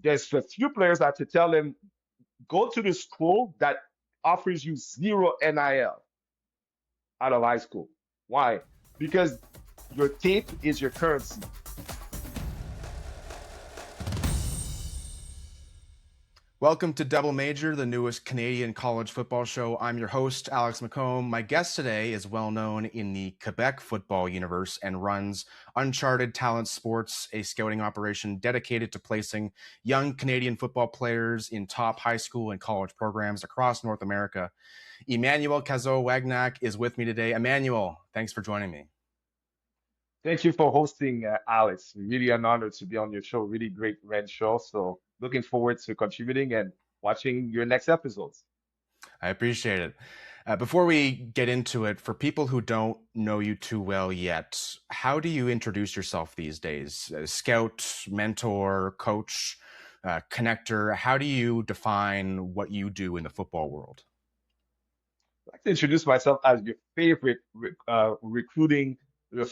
there's a few players I had to tell them, go to the school that offers you zero NIL out of high school. Why? Because your tape is your currency. Welcome to Double Major, the newest Canadian college football show. I'm your host, Alex McComb. My guest today is well known in the Quebec football universe and runs Uncharted Talents Sports, a scouting operation dedicated to placing young Canadian football players in top high school and college programs across North America. Emmanuel Cazeau-Wagnac is with me today. Emmanuel, thanks for joining me. Thank you for hosting, Alex. Really an honor to be on your show. Really great red show. So looking forward to contributing and watching your next episodes. I appreciate it. Before we get into it, for people who don't know you too well yet, how do you introduce yourself these days? Scout, mentor, coach, connector. How do you define what you do in the football world? I'd like to introduce myself as your favorite recruiting, your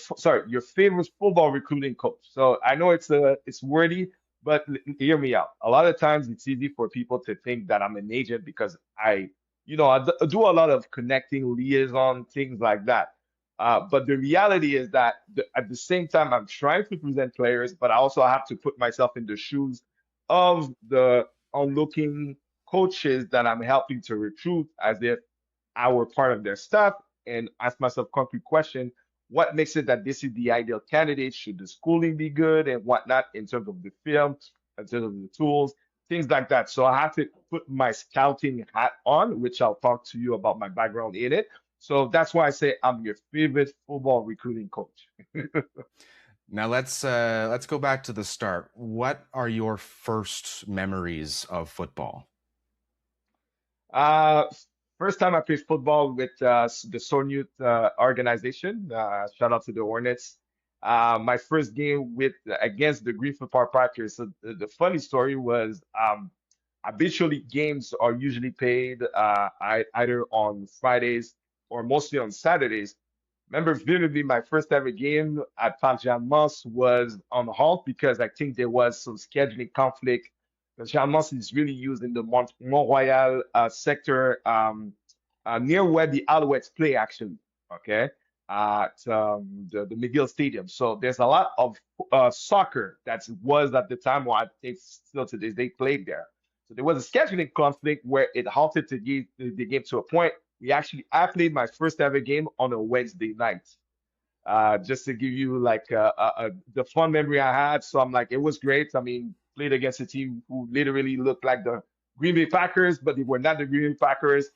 favorite football recruiting coach. So I know it's wordy, but hear me out. A lot of times it's easy for people to think that I'm an agent because I do a lot of connecting, liaison, things like that. But the reality is that at the same time, I'm trying to present players, but I also have to put myself in the shoes of the onlooking coaches that I'm helping to recruit as if I were part of their staff and ask myself concrete question, what makes it that this is the ideal candidate? Should the schooling be good and whatnot in terms of the film, in terms of the tools, things like that. So I have to put my scouting hat on, which I'll talk to you about my background in it. So that's why I say I'm your favorite football recruiting coach. Now let's go back to the start. What are your first memories of football? Uh, First time I played football with the Soul Youth organization. Shout out to the Hornets. My first game with against the Greenfield Park Packers. So the funny story was habitually games are usually played either on Fridays or mostly on Saturdays. Remember vividly my first ever game at Parc Jean Mance was on halt because I think there was some scheduling conflict. The Jean Mance is really used in the Mont-Royal sector near where the Alouettes play actually, okay, at the McGill Stadium. So there's a lot of soccer that was at the time, or I think still to this day, played there. So there was a scheduling conflict where it halted the game to a point. I played my first ever game on a Wednesday night. Just to give you like the fun memory I had. So I'm like, it was great. I mean, played against a team who literally looked like the Green Bay Packers, but they were not the Green Bay Packers.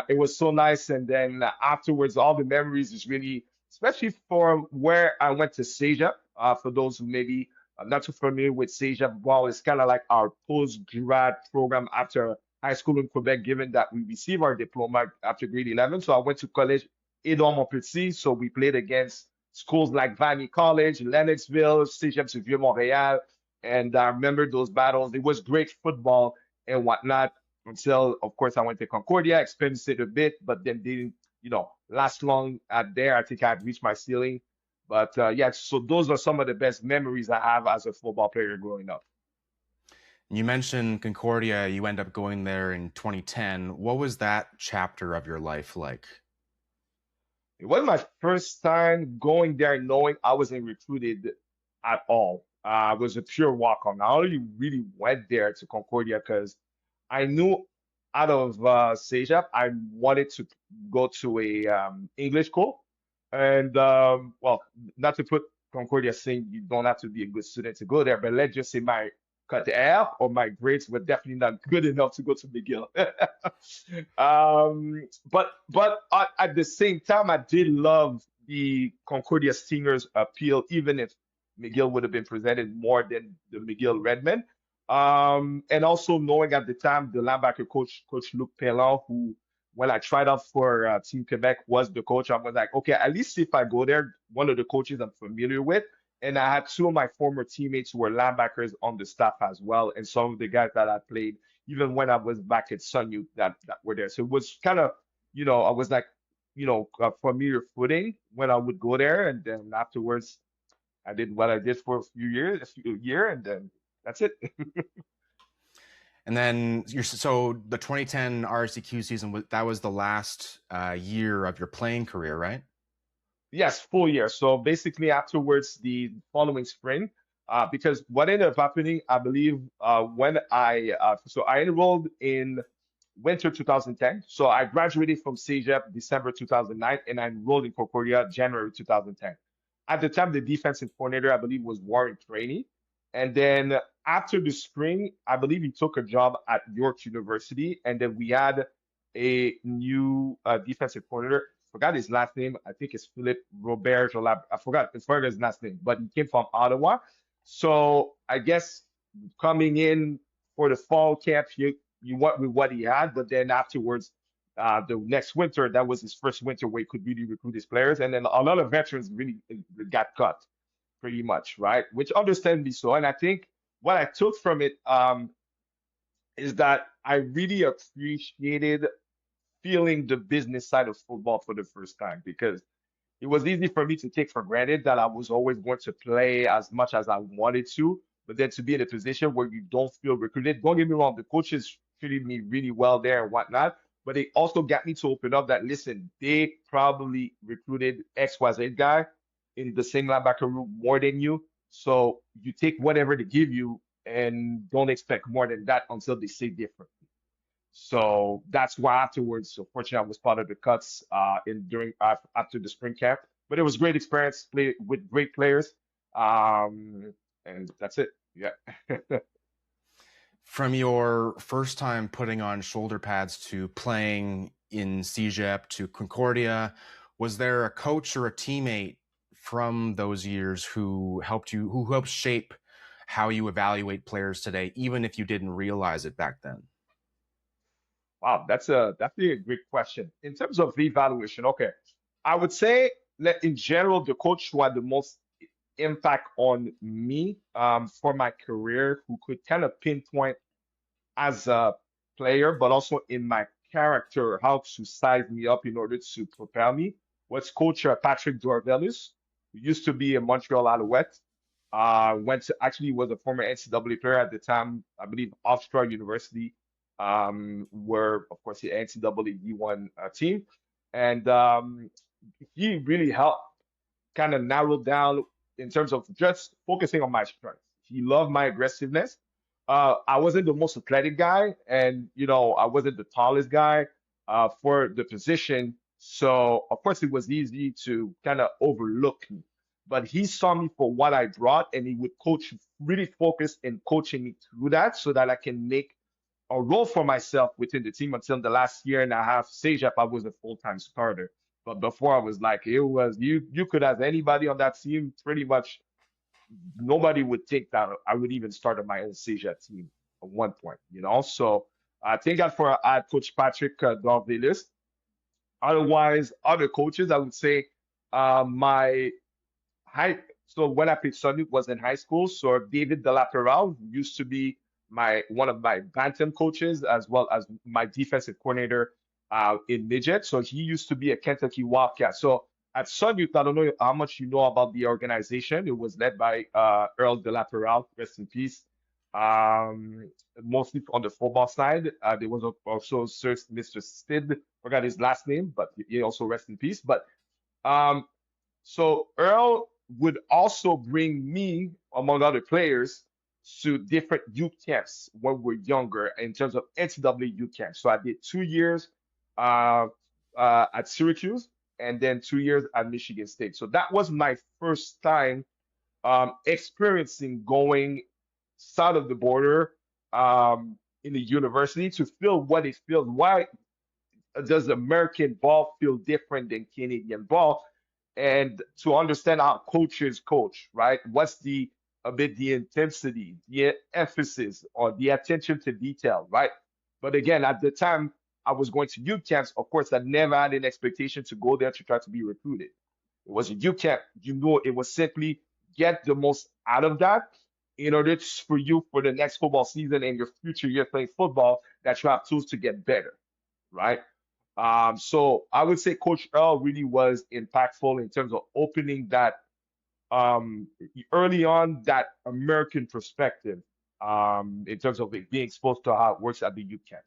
It was so nice. And then afterwards, all the memories is really, especially for where I went to CEGEP. For those who maybe are not too familiar with CEGEP, well, it's kind of like our post-grad program after high school in Quebec, given that we receive our diploma after grade 11. So I went to college Edouard Montpetit. So we played against schools like Vanier College, Lennoxville, CEGEP du Vieux-Montréal. And I remember those battles. It was great football and whatnot until, of course, I went to Concordia, experienced it a bit, but then didn't, last long at there. I think I had reached my ceiling. But yeah, so those are some of the best memories I have as a football player growing up. You mentioned Concordia. You end up going there in 2010. What was that chapter of your life like? It wasn't my first time going there knowing I wasn't recruited at all. It was a pure walk-on. I only really went there to Concordia because I knew out of CEGEP, I wanted to go to a English school. And well, not to put Concordia saying you don't have to be a good student to go there, but let's just say my cut air or my grades were definitely not good enough to go to McGill. But at the same time, I did love the Concordia Stingers appeal, even if McGill would have been presented more than the McGill Redmen. And also knowing at the time the linebacker coach, Coach Luc Pellan, who when I tried out for Team Quebec was the coach, I was like, okay, at least if I go there, one of the coaches I'm familiar with. And I had two of my former teammates who were linebackers on the staff as well, and some of the guys that I played even when I was back at Sun Youth that were there. So it was kind of, I was like, familiar footing when I would go there, and then afterwards I did what I did for a few years, and then That's it. And then so the 2010 RSEQ season, that was the last year of your playing career, right? Yes, full year. So basically, afterwards, the following spring, because what ended up happening, I believe, when so I enrolled in winter 2010. So I graduated from CEGEP December 2009, and I enrolled in Concordia January 2010. At the time, the defensive coordinator, I believe, was Warren Trainee. And then after the spring, I believe he took a job at York University, and then we had a new defensive coordinator. Forgot his last name. I think it's Philip Robert Jolab. I forgot his last name, but he came from Ottawa. So I guess coming in for the fall camp, you went with what he had, but then afterwards, the next winter, that was his first winter where he could really recruit his players, and then a lot of veterans really got cut, pretty much, right? Which understandably so. And I think what I took from it is that I really appreciated feeling the business side of football for the first time because it was easy for me to take for granted that I was always going to play as much as I wanted to, but then to be in a position where you don't feel recruited. Don't get me wrong, the coaches treated me really well there and whatnot, but they also got me to open up that listen, they probably recruited XYZ guy in the same linebacker room more than you. So you take whatever they give you and don't expect more than that until they say different. So that's why afterwards, so fortunately, I was part of the cuts in during after the spring camp. But it was a great experience, play with great players, and that's it. Yeah. From your first time putting on shoulder pads to playing in CEGEP to Concordia, was there a coach or a teammate from those years who helped shape how you evaluate players today, even if you didn't realize it back then? Wow, that's definitely a great question. In terms of the evaluation, okay, I would say that in general, the coach who had the most impact on me for my career, who could kind of pinpoint as a player, but also in my character, how to size me up in order to propel me, was Coach Patrick Dorvelis, who used to be a Montreal Alouette. Went to actually was a former NCAA player at the time, I believe, Hofstra University, were of course the NCAA D1 team, and he really helped kind of narrow down in terms of just focusing on my strengths. He loved my aggressiveness. I wasn't the most athletic guy, and I wasn't the tallest guy for the position. So of course it was easy to kind of overlook me. But he saw me for what I brought, and he would coach, really focus in coaching me through that, so that I can make a role for myself within the team until the last year and a half. CEGEP, I was a full-time starter. But before I was like, it was you could have anybody on that team, pretty much nobody would think that I would even start on my own CEGEP team at one point. So I thank God for Coach Patrick Dorvelis. Otherwise, other coaches, I would say my high. So when I played Sunny was in high school. So David Delaperal used to be my one of my bantam coaches as well as my defensive coordinator in midget. So he used to be a Kentucky Wildcat. So at Sun Youth, I don't know how much you know about the organization. It was led by Earl Delaperal, rest in peace. Um, Mostly on the football side. There was also Sir Mr. Stid, forgot his last name, but he also rest in peace. But um, so Earl would also bring me, among other players, to different youth camps when we're younger in terms of NCAA youth camps. So I did 2 years uh, at Syracuse and then 2 years at Michigan State. So that was my first time experiencing going south of the border in the university to feel what it feels. Why does American ball feel different than Canadian ball? And to understand how coaches coach, right? What's a bit the intensity, the emphasis, or the attention to detail, right? But again, at the time I was going to youth camps, of course, I never had an expectation to go there to try to be recruited. It was a youth camp. It was simply get the most out of that in order for you for the next football season and your future year playing football that you have tools to get better, right? So I would say Coach Earl really was impactful in terms of opening that um, early on that American perspective. in terms of being exposed to how it works at the youth camps.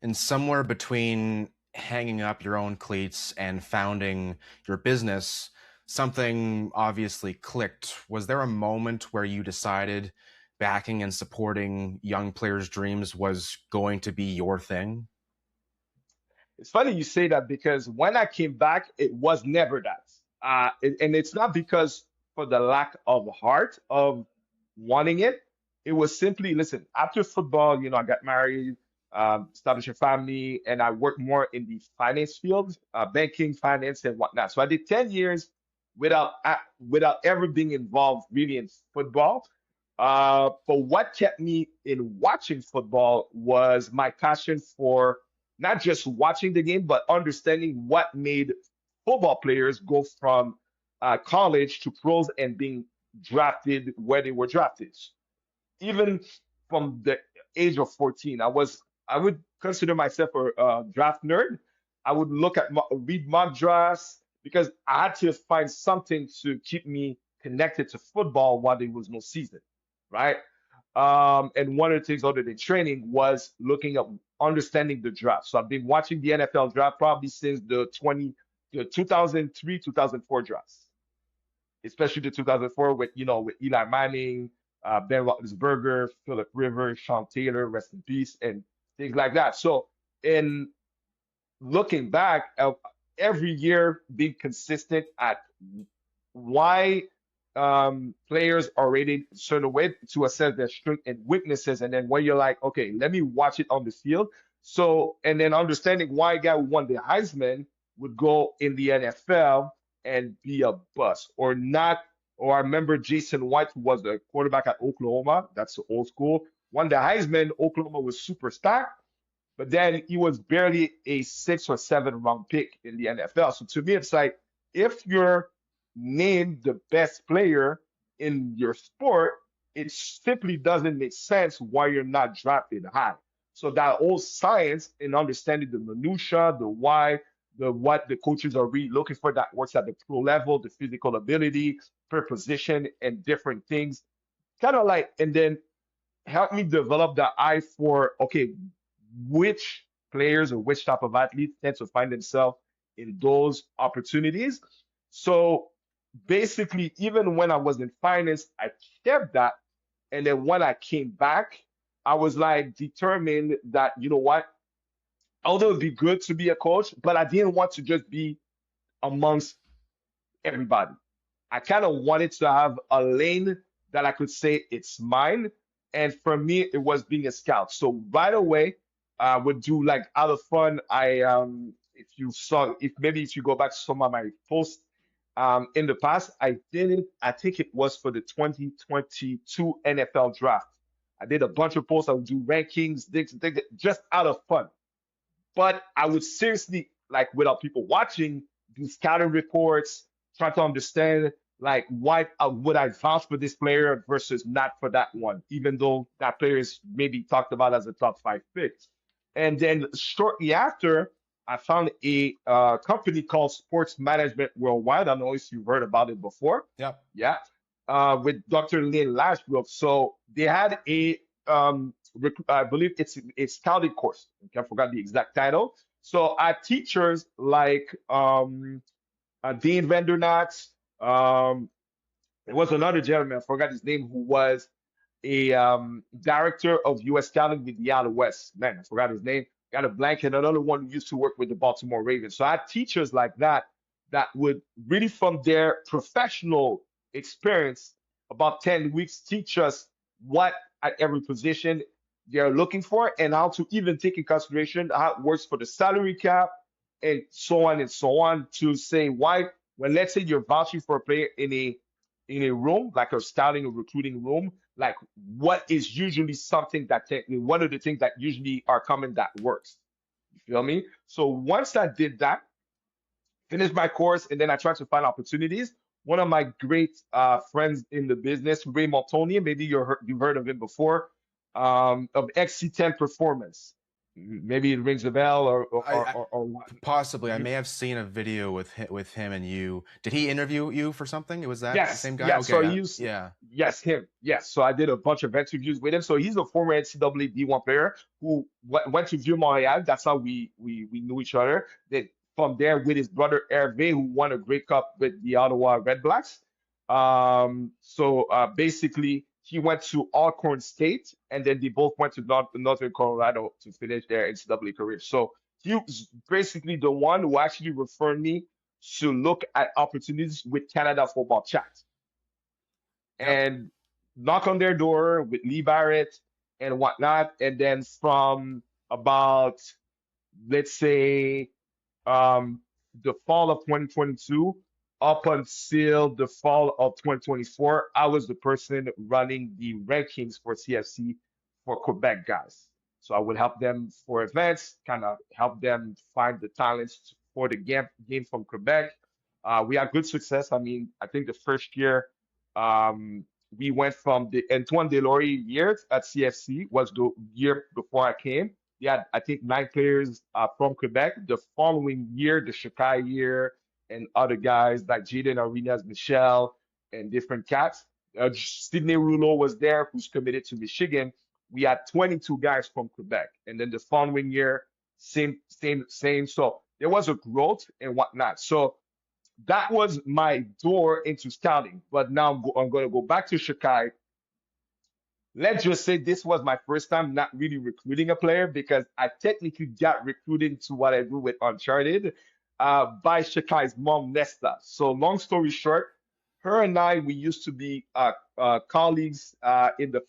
And somewhere between hanging up your own cleats and founding your business, something obviously clicked. Was there a moment where you decided backing and supporting young players' dreams was going to be your thing? It's funny you say that because when I came back, it was never that. And it's not because for the lack of heart of wanting it. It was simply, listen, after football, I got married, established a family, and I worked more in the finance field, banking, finance, and whatnot. So I did 10 years without ever being involved really in football. But what kept me in watching football was my passion for not just watching the game, but understanding what made football players go from college to pros and being drafted where they were drafted. Even from the age of 14, I would consider myself a draft nerd. I would read mock drafts because I had to find something to keep me connected to football while there was no season, right? And one of the things other than training was looking up, understanding the draft. So I've been watching the NFL draft probably since the 2003, 2004 drafts, especially the 2004 with Eli Manning, Ben Roethlisberger, Philip Rivers, Sean Taylor, rest in peace, and things like that. So in looking back, every year being consistent at why players are rated a certain way to assess their strengths and weaknesses, and then when you're like, okay, let me watch it on the field. So, and then understanding why a guy who won the Heisman would go in the NFL and be a bust or not. Or I remember Jason White, who was the quarterback at Oklahoma. That's the old school. Won the Heisman. Oklahoma was super stacked, but then he was barely a 6 or 7 round pick in the NFL. So to me, it's like if you're named the best player in your sport, it simply doesn't make sense why you're not drafted high. So that whole science in understanding the minutia, the why, the what the coaches are really looking for that works at the pro level, the physical ability per position and different things, kind of like, and then help me develop the eye for, okay, which players or which type of athletes tend to find themselves in those opportunities. So basically, even when I was in finance, I kept that. And then when I came back, I was like determined that, you know what, although it'd be good to be a coach, but I didn't want to just be amongst everybody. I kind of wanted to have a lane that I could say it's mine. And for me, it was being a scout. So right away, I would do like out of fun. If you go back to some of my posts in the past, I did it. I think it was for the 2022 NFL draft. I did a bunch of posts. I would do rankings, things just out of fun. But I would seriously, like without people watching, do scouting reports, try to understand like why would I vouch for this player versus not for that one, even though that player is maybe talked about as a top 5 pick. And then shortly after, I found a company called Sports Management Worldwide. I don't know if you've heard about it before. Yep. Yeah. With Dr. Lynn Lashbrook. So they had I believe it's a scouting course. Okay, I forgot the exact title. So our teachers like Dean Vandernaat, it was another gentleman, I forgot his name, who was a director of U.S. scouting with the Out West. Man, I forgot his name. Got a blank, and another one who used to work with the Baltimore Ravens. So I had teachers like that that would really, from their professional experience, about 10 weeks, teach us what at every position they're looking for and how to even take in consideration how it works for the salary cap and so on to say why, when let's say you're vouching for a player in a room, like a scouting or recruiting room, like what is usually something that one of the things that usually are common that works. You feel me? So once I did that, finished my course, and then I tried to find opportunities. One of my great friends in the business, Ray Maltonia, maybe you've heard of him before, of XC10 Performance. Maybe it rings a bell I or what. possibly I You, may have seen a video with him and you. Did he interview you for something? Was that the yes, same guy? yes. So Okay, he used, yeah. yes, him. Yes. So I did a bunch of interviews with him. So he's a former NCAA D1 player who went to Vieux Montréal. That's how we knew each other. Then from there with his brother Hervé, who won a Grey Cup with the Ottawa Red Blacks. Basically, he went to Alcorn State, and then they both went to Northern Colorado to finish their NCAA career. So he was basically the one who actually referred me to look at opportunities with Canada Football Chat Yep. and knock on their door with Lee Barrett and whatnot. And then from about, let's say, um, the fall of 2022 up until the fall of 2024, I was the person running the rankings for CFC for Quebec guys. So I would help them for events, kind of help them find the talents for the game from Quebec. We had good success. I mean, I think the first year um, we went from the Antoine Delory years at CFC was the year before I came. They had, I think, 9 players from Quebec. The following year, the Shekai year, and other guys like Jaden Arenas, Michelle, and different cats. Sidney Rouleau was there, who's committed to Michigan. We had 22 guys from Quebec, and then the following year, same. So there was a growth and whatnot. So that was my door into scouting. But now I'm going to go back to Shekai. Let's just say this was my first time not really recruiting a player because I technically got recruited to what I do with Uncharted by Shekai's mom, Nesta. So long story short, her and I, we used to be colleagues in the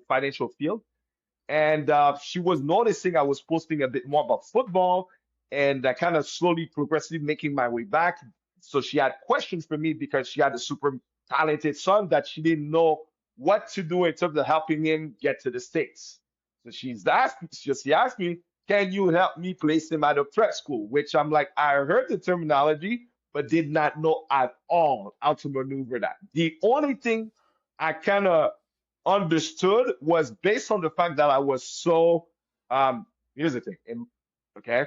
financial field. And she was noticing I was posting a bit more about football and I kind of slowly, progressively making my way back. So she had questions for me because she had a super talented son that she didn't know what to do in terms of helping him get to the States. So she asked me, can you help me place him at a prep school? Which I'm like, I heard the terminology, but did not know at all how to maneuver that. The only thing I kind of understood was based on the fact that I was so here's the thing. Okay.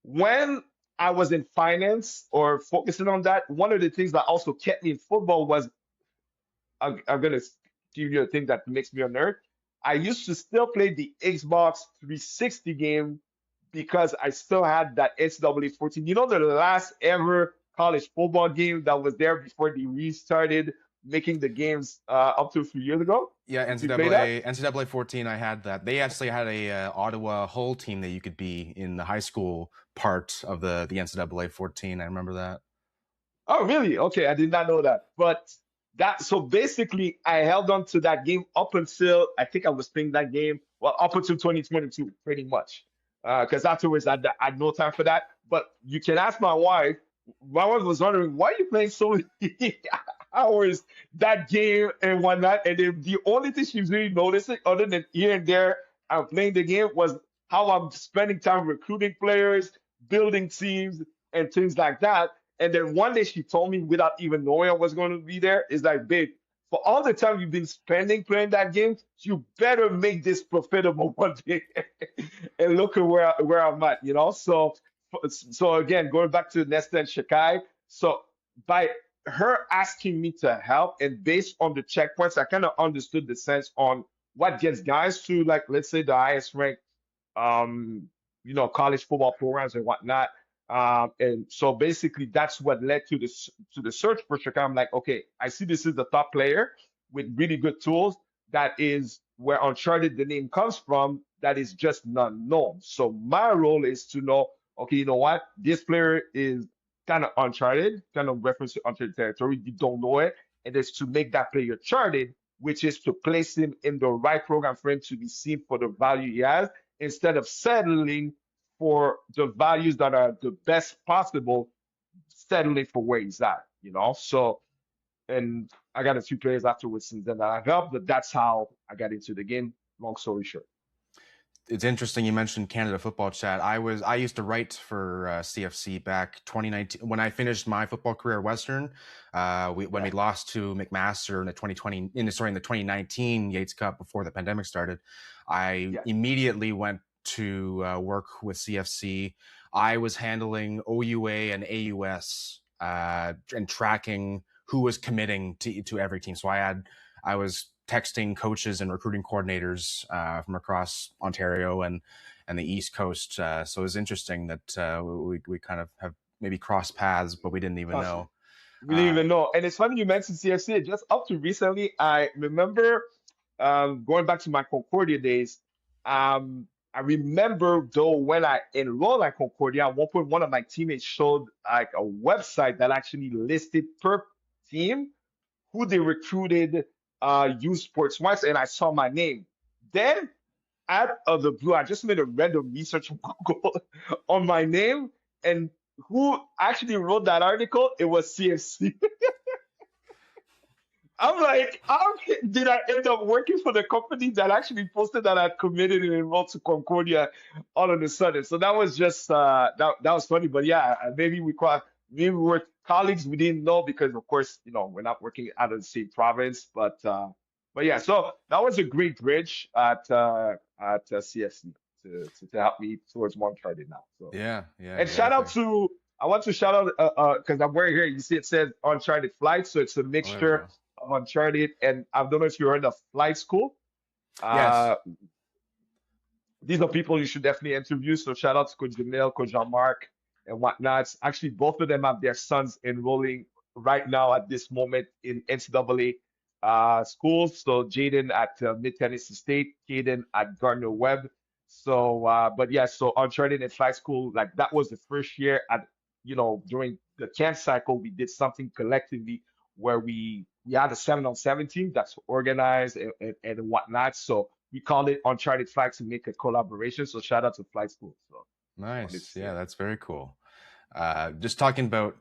When I was in finance or focusing on that, one of the things that also kept me in football was I'm gonna give you a thing that makes me a nerd. I used to still play the Xbox 360 game because I still had that NCAA 14. You know, the last ever college football game that was there before they restarted making the games up to a few years ago. Yeah, Did you play that? NCAA 14. I had that. They actually had a Ottawa Hull team that you could be in the high school part of the NCAA 14. I remember that. Oh, really? Okay, I did not know that. But that so basically, I held on to that game up until I think I was playing that game, well, up until 2022, pretty much. Because afterwards, I had no time for that. But you can ask my wife. My wife was wondering why are you playing so many hours that game and whatnot. And then the only thing she was really noticing, other than here and there, I'm playing the game, was how I'm spending time recruiting players, building teams, and things like that. And then one day she told me without even knowing I was going to be there, is like, babe, for all the time you've been spending playing that game, you better make this profitable one day. And look at where I'm at, you know? So again, going back to Nesta and Shekai, so by her asking me to help and based on the checkpoints, I kind of understood the sense on what gets guys to like, let's say the highest ranked um, college football programs and whatnot. And so basically, that's what led to the search for Chicago. I'm like, okay, I see this is the top player with really good tools. That is where Uncharted the name comes from. That is just not known. So my role is to know, okay, you know what? This player is kind of Uncharted, kind of reference to Uncharted territory. You don't know it, and it's to make that player charted, which is to place him in the right program for him to be seen for the value he has instead of settling for the values that are the best possible, settling for where he's at, you know? So, and I got a few players afterwards since then that I've helped, but that's how I got into the game. Long story short. it's interesting you mentioned Canada Football Chat. I used to write for CFC back 2019 when I finished my football career at Western. When Yeah, we lost to McMaster in the 2019 Yates Cup before the pandemic started, I yeah. immediately went to work with CFC. I was handling OUA and AUS and tracking who was committing to every team. So I was texting coaches and recruiting coordinators from across Ontario and the East Coast. So it was interesting that we kind of have maybe crossed paths, but we didn't even know. We didn't Uh, even know. And it's funny you mentioned CFC. Just up to recently, I remember going back to my Concordia days. I remember though when I enrolled at Concordia, at one point one of my teammates showed like a website that actually listed per team who they recruited youth sports wise, and I saw my name. Then out of the blue, I just made a random research on Google on my name, and who actually wrote that article? It was CFC. I'm like, how did I end up working for the company that actually posted that I'd committed and enrolled to Concordia all of a sudden? So that was just that was funny. But yeah, maybe we were colleagues. We didn't know because of course, we're not working out of the same province. But yeah, so that was a great bridge at CFC to help me towards one Uncharted now. So yeah, and shout out exactly. to I want to shout out because I'm wearing here. You see, it says Uncharted Flight, so it's a Oh, there we mixture go. of Uncharted and I don't know if you heard of Flight School. Yes. Uh, these are people you should definitely interview. So shout out to Coach Jamil, Coach Jean-Marc, and whatnot. Actually, both of them have their sons enrolling right now at this moment in NCAA schools. So Jaden at Mid Tennessee State, Caden at Gardner Webb. So, but yeah, so Uncharted and Flight School, like that was the first year during the camp cycle, we did something collectively where we had a 7-on-7 team that's organized and whatnot. So we called it Uncharted Flight to make a collaboration. So shout out to Flight School. So just wanted to Nice. say Yeah, that. that's very cool. Just talking about,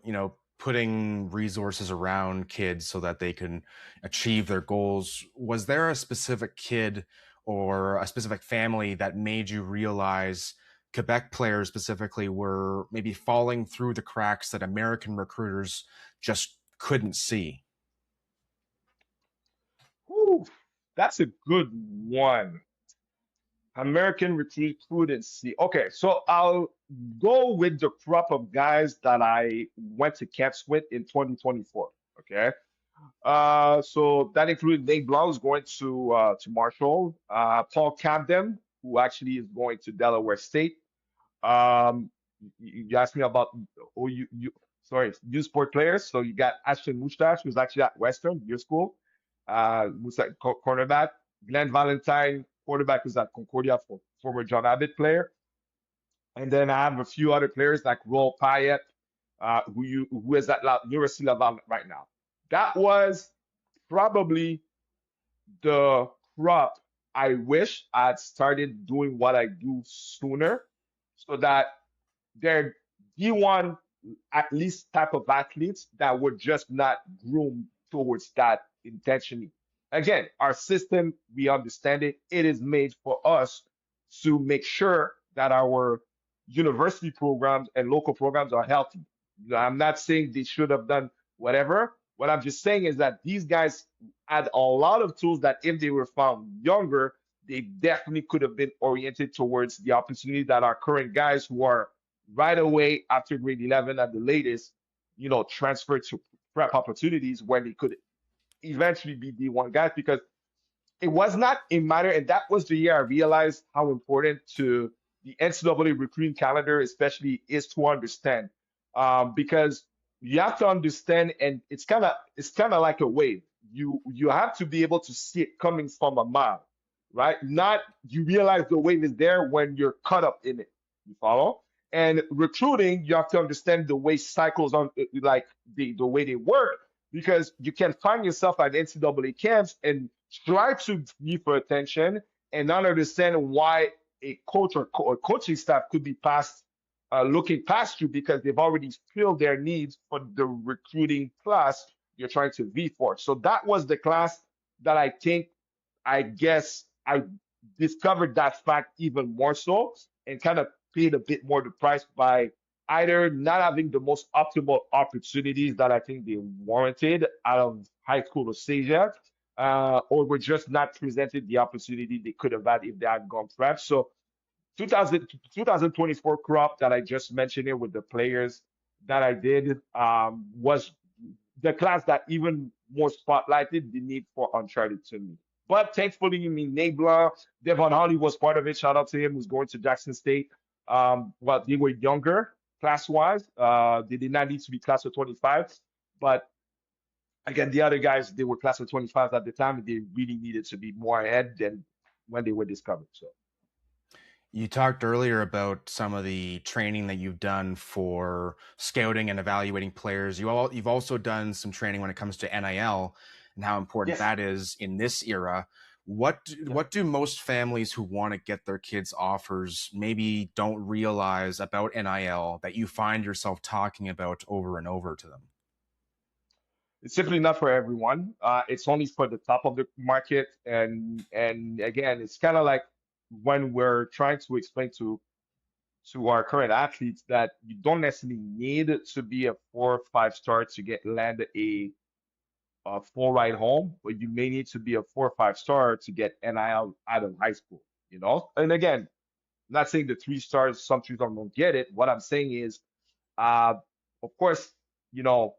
putting resources around kids so that they can achieve their goals. Was there a specific kid or a specific family that made you realize Quebec players specifically were maybe falling through the cracks that American recruiters just couldn't see? Whew, that's a good one. American recruitancy. Okay, so I'll go with the crop of guys that I went to camps with in 2024. Okay. So that included Nate Blanc, who's going to Marshall, Paul Camden, who actually is going to Delaware State. You asked me about sorry, youth sport players. So you got Ashton Mustache, who's actually at Western, your school. Cornerback. Glenn Valentine, quarterback, who's at Concordia, former John Abbott player. And then I have a few other players like Roel Payet, who is at University Laval right now. That was probably the crop I wish I'd started doing what I do sooner so that they're D1 at least type of athletes that were just not groomed towards that intentionally. Again, our system, we understand it. It is made for us to make sure that our university programs and local programs are healthy. I'm not saying they should have done whatever. What I'm just saying is that these guys had a lot of tools that if they were found younger, they definitely could have been oriented towards the opportunity that our current guys who are right away after grade 11 at the latest, transferred to prep opportunities where they could eventually be D1 guys because it was not a matter, and that was the year I realized how important to the NCAA recruiting calendar, especially, is to understand, because you have to understand, and it's kind of like a wave. You have to be able to see it coming from a mile, right? Not you realize the wave is there when you're caught up in it. You follow? And recruiting, you have to understand the way cycles on, like the way they work, because you can find yourself at NCAA camps and try to be for attention and not understand why a coach or coaching staff could be looking past you because they've already filled their needs for the recruiting class you're trying to be for. So that was the class that I think, I guess, I discovered that fact even more so and kind of paid a bit more the price by either not having the most optimal opportunities that I think they warranted out of high school or CEGEP, or were just not presented the opportunity they could have had if they had gone prep. So 2024 crop that I just mentioned here with the players that I did was the class that even more spotlighted the need for Uncharted to me. But thankfully, I mean, Nabla, Devon Holly was part of it. Shout out to him, who's going to Jackson State. Well, they were younger class wise. They did not need to be class of 25. But again, the other guys, they were class of 25 at the time, and they really needed to be more ahead than when they were discovered. So. You talked earlier about some of the training that you've done for scouting and evaluating players. You've also done some training when it comes to NIL and how important that is in this era. What do most families who want to get their kids offers maybe don't realize about NIL that you find yourself talking about over and over to them? It's simply not for everyone. It's only for the top of the market, and again, it's kind of like when we're trying to explain to our current athletes that you don't necessarily need to be a 4 or 5 star to land a full ride home, but you may need to be a 4 or 5 star to get NIL out of high school. You know, and again, I'm not saying the 3 stars, some 3 stars don't get it. What I'm saying is, uh, of course, you know,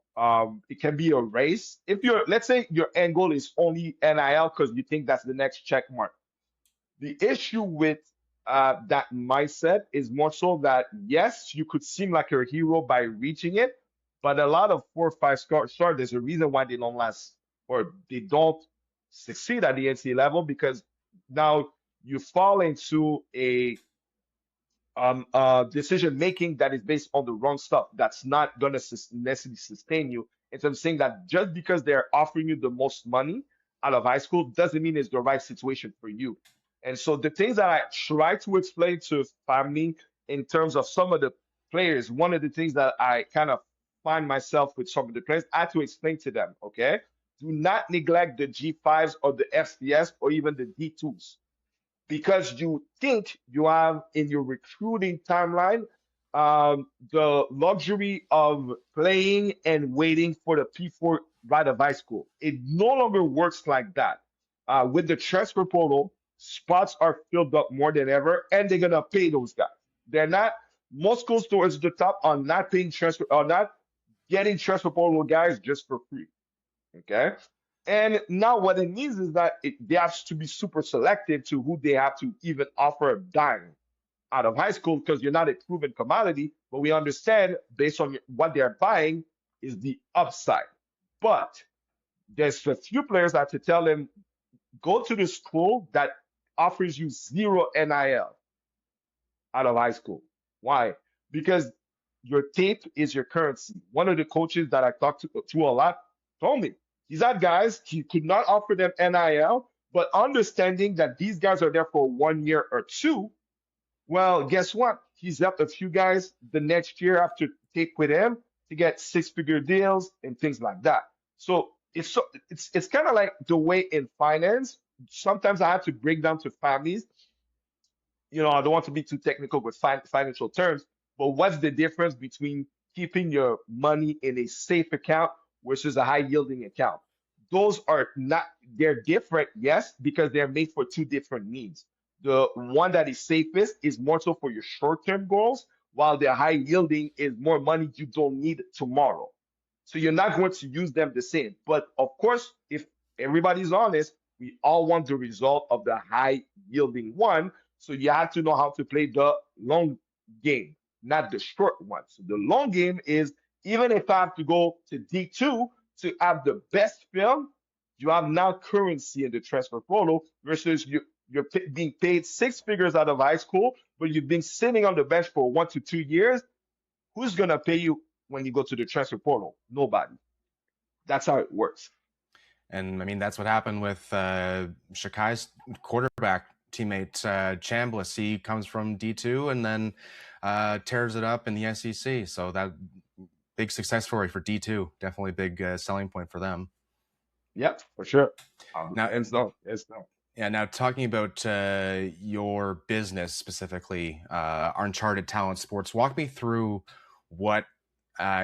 it can be a race. If let's say your end goal is only NIL because you think that's the next check mark. The issue with that mindset is more so that, yes, you could seem like you're a hero by reaching it, but a lot of 4 or 5 star, there's a reason why they don't last or they don't succeed at the NCAA level because now you fall into a decision making that is based on the wrong stuff. That's not going to necessarily sustain you. It's I'm saying that just because they're offering you the most money out of high school doesn't mean it's the right situation for you. And so the things that I try to explain to family in terms of some of the players, one of the things that I kind of find myself with some of the players, I have to explain to them, okay? Do not neglect the G5s or the FCS or even the D2s because you think you have in your recruiting timeline the luxury of playing and waiting for the P4 right of high school. It no longer works like that. With the transfer portal, spots are filled up more than ever, and they're gonna pay those guys. They're not. Most schools towards the top are not paying transfer, are not getting transfer portal guys just for free. Okay. And now what it means is that they have to be super selective to who they have to even offer a dime out of high school because you're not a proven commodity. But we understand based on what they're buying is the upside. But there's a few players that have to tell them go to the school that offers you zero NIL out of high school. Why? Because your tape is your currency. One of the coaches that I talked to a lot told me he's had guys, he could not offer them NIL, but understanding that these guys are there for 1 year or two, well, guess what? He's helped a few guys the next year after tape with him to get 6-figure deals and things like that. So it's kind of like the way in finance. Sometimes I have to break down to families. You know, I don't want to be too technical with financial terms, but what's the difference between keeping your money in a safe account versus a high yielding account? Those are not, they're different, yes, because they're made for two different needs. The one that is safest is more so for your short term goals, while the high yielding is more money you don't need tomorrow. So you're not going to use them the same. But of course, if everybody's honest, we all want the result of the high yielding one. So you have to know how to play the long game, not the short one. So the long game is even if I have to go to D2 to have the best film, you have now currency in the transfer portal versus you're being paid 6 figures out of high school, but you've been sitting on the bench for 1 to 2 years. Who's going to pay you when you go to the transfer portal? Nobody. That's how it works. And I mean, that's what happened with Shekai's quarterback teammate, Chambliss. He comes from D2 and then tears it up in the SEC. So that big success story for D2. Definitely a big selling point for them. Yep, for sure. Now, it's no. Yeah. Now, talking about your business specifically, Uncharted Talents Sports, walk me through what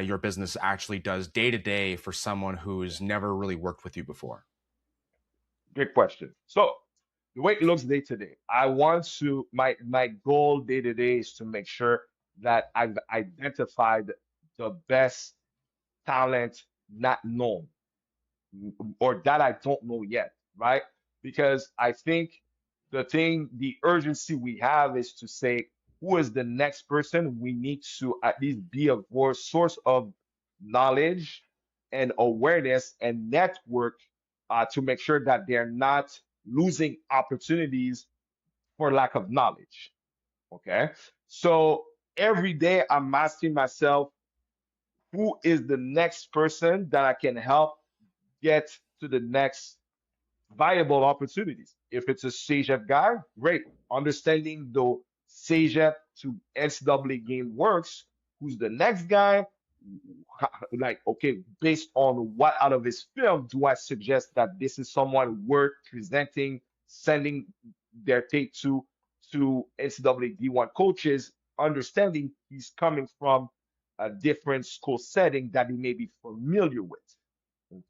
your business actually does day to day for someone who's never really worked with you before. Great question. So the way it looks day to day, I want to my goal day to day is to make sure that I've identified the best talent not known or that I don't know yet, right? Because I think the urgency we have is to say, who is the next person we need to at least be a source of knowledge and awareness and network to make sure that they're not losing opportunities for lack of knowledge. Okay. So every day I'm asking myself, who is the next person that I can help get to the next viable opportunities. If it's a CEGEP guy, great. Understanding the CEGEP to NCAA game works. Who's the next guy? Like, okay, based on what out of his film do I suggest that this is someone worth presenting, sending their tape to NCAA D1 coaches, understanding he's coming from a different school setting that he may be familiar with.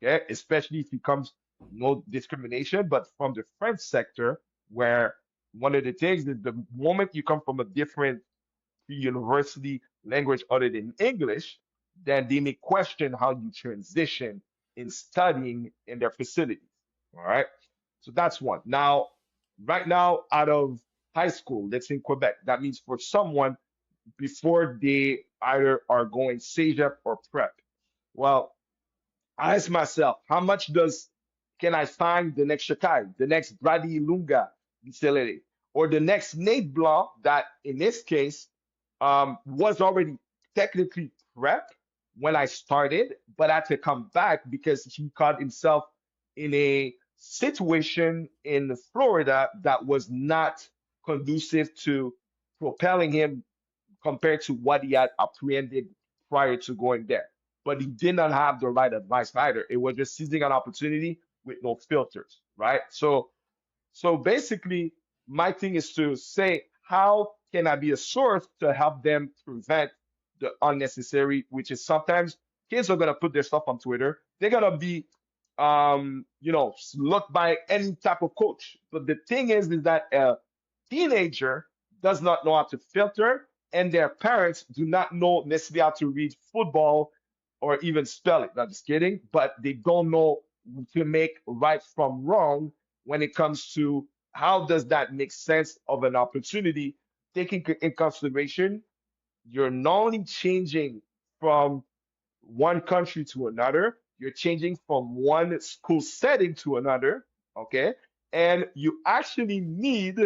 Okay, especially if he comes no discrimination, but from the French sector, where one of the things is the moment you come from a different university language other than English, then they may question how you transition in studying in their facilities. All right, so that's one. Now, right now, out of high school, let's say in Quebec, that means for someone before they either are going CEGEP or prep. Well, I ask myself, how much does can I find the next Shekai, the next Brady Lunga distillery, or the next Nate Blanc that in this case was already technically prepped when I started, but had to come back because he caught himself in a situation in Florida that was not conducive to propelling him compared to what he had apprehended prior to going there. But he did not have the right advice either. It was just seizing an opportunity with no filters, right? So basically, my thing is to say, how can I be a source to help them prevent the unnecessary, which is sometimes kids are gonna put their stuff on Twitter. They're gonna be, looked by any type of coach. But the thing is that a teenager does not know how to filter, and their parents do not know necessarily how to read football or even spell it. Not just kidding, but they don't know to make right from wrong when it comes to how does that make sense of an opportunity, taking in consideration you're not only changing from one country to another, you're changing from one school setting to another, okay? And you actually need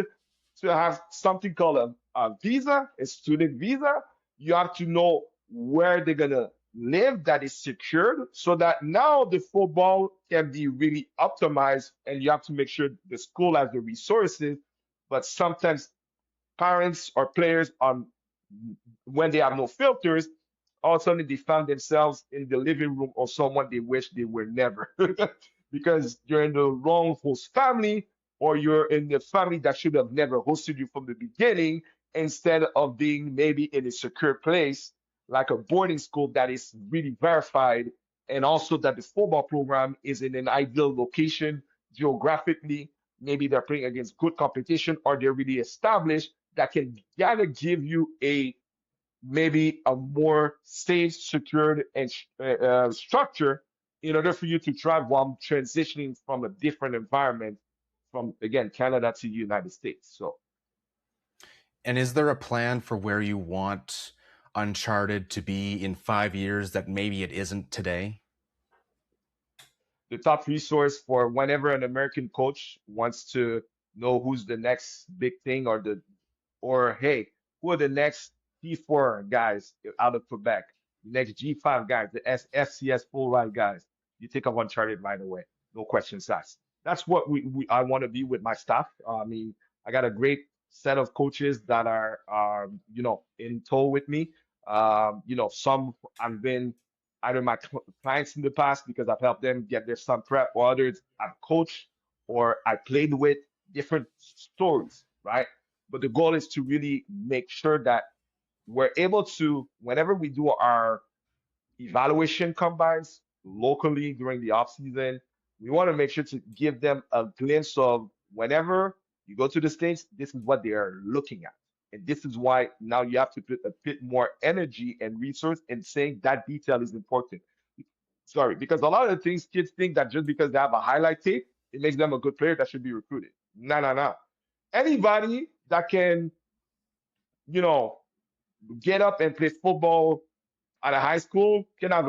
to have something called a visa, a student visa. You have to know where they're gonna live that is secured so that now the football can be really optimized and you have to make sure the school has the resources. But sometimes parents or players on when they have no filters, all of a sudden they found themselves in the living room of someone they wish they were never. Because you're in the wrong host family, or you're in the family that should have never hosted you from the beginning, instead of being maybe in a secure place like a boarding school that is really verified, and also that the football program is in an ideal location geographically. Maybe they're playing against good competition, or they're really established that can gotta give you a maybe a more safe, secured, and structure in order for you to thrive while transitioning from a different environment from again Canada to the United States. So And is there a plan for where you want Uncharted to be in 5 years that maybe it isn't today? the top resource for whenever an American coach wants to know who's the next big thing or hey, who are the next G4 guys out of Quebec, the next G5 guys, the FCS full ride guys. You think of Uncharted right away, no questions asked. That's what I want to be with my staff. I mean, I got a great set of coaches that are in tow with me. Some I've been either my clients in the past because I've helped them get their son prep, or others I've coached or I played with different stories, right? But the goal is to really make sure that we're able to, whenever we do our evaluation combines locally during the off season, we want to make sure to give them a glimpse of whenever you go to the States, this is what they are looking at. And this is why now you have to put a bit more energy and resource in saying that detail is important. Sorry, because a lot of things kids think that just because they have a highlight tape, it makes them a good player that should be recruited. No, no, no. Anybody that can, you know, get up and play football at a high school can have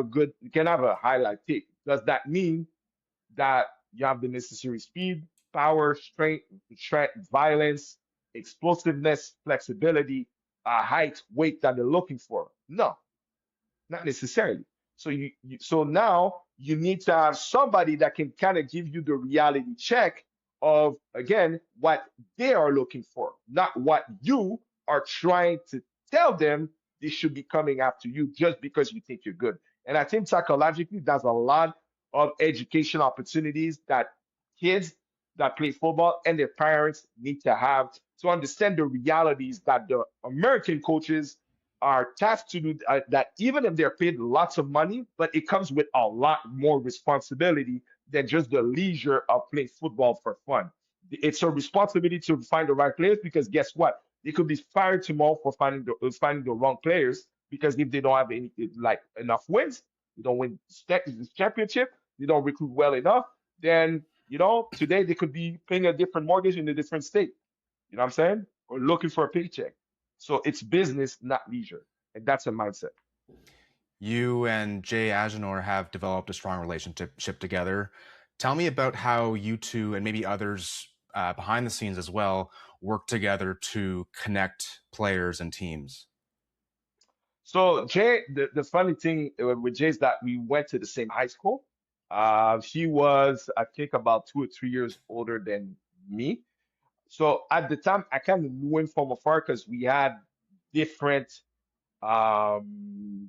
a highlight tape. Does that mean that you have the necessary speed, power, strength, violence, explosiveness, flexibility, height, weight that they're looking for? No, not necessarily. So now you need to have somebody that can kind of give you the reality check of again what they are looking for, not what you are trying to tell them they should be coming after you just because you think you're good. And I think psychologically, there's a lot of education opportunities that kids that play football and their parents need to have to understand the realities that the American coaches are tasked to do that even if they're paid lots of money, but it comes with a lot more responsibility than just the leisure of playing football for fun. It's a responsibility to find the right players because guess what? They could be fired tomorrow for finding the wrong players because if they don't have any like enough wins, they don't win the championship, they don't recruit well enough, then today they could be paying a different mortgage in a different state. You know what I'm saying? Or looking for a paycheck. So it's business, not leisure. And that's a mindset. You and Jay Agenor have developed a strong relationship together. Tell me about how you two and maybe others behind the scenes as well work together to connect players and teams. So Jay, the funny thing with Jay is that we went to the same high school. He was, I think, about 2 or 3 years older than me. So at the time, I kind of knew him from afar because we had different how do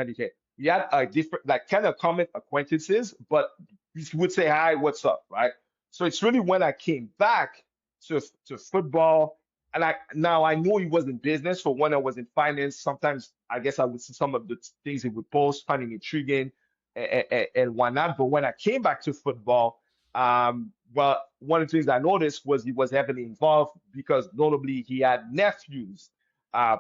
you say? We had a different like kind of common acquaintances, but we would say hi, what's up, right? So it's really when I came back to football, and I knew he was in business. So when I was in finance, sometimes I guess I would see some of the things he would post, finding intriguing and whatnot. But when I came back to football, well, one of the things I noticed was he was heavily involved because notably he had nephews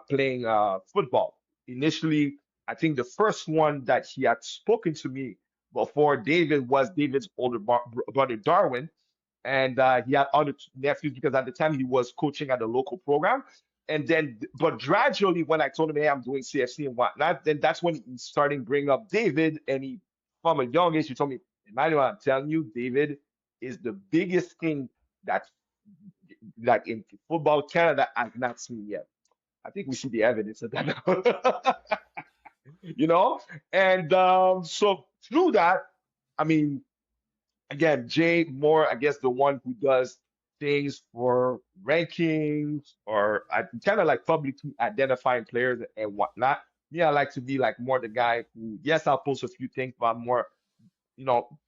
playing football. Initially, I think the first one that he had spoken to me before David was David's older brother Darwin, and he had other nephews because at the time he was coaching at a local program. And then, but gradually, when I told him, "Hey, I'm doing CFC and whatnot," then that's when he started bringing up David, and from a young age, he told me, "Emmanuel, I'm telling you, David is the biggest thing that, like in football Canada, I've not seen yet." I think we see the evidence of that now. you know? And so through that, I mean, again, Jay more, I guess, the one who does things for rankings or I kind of like publicly identifying players and whatnot. Me, I like to be like more the guy who, yes, I'll post a few things, but I'm more,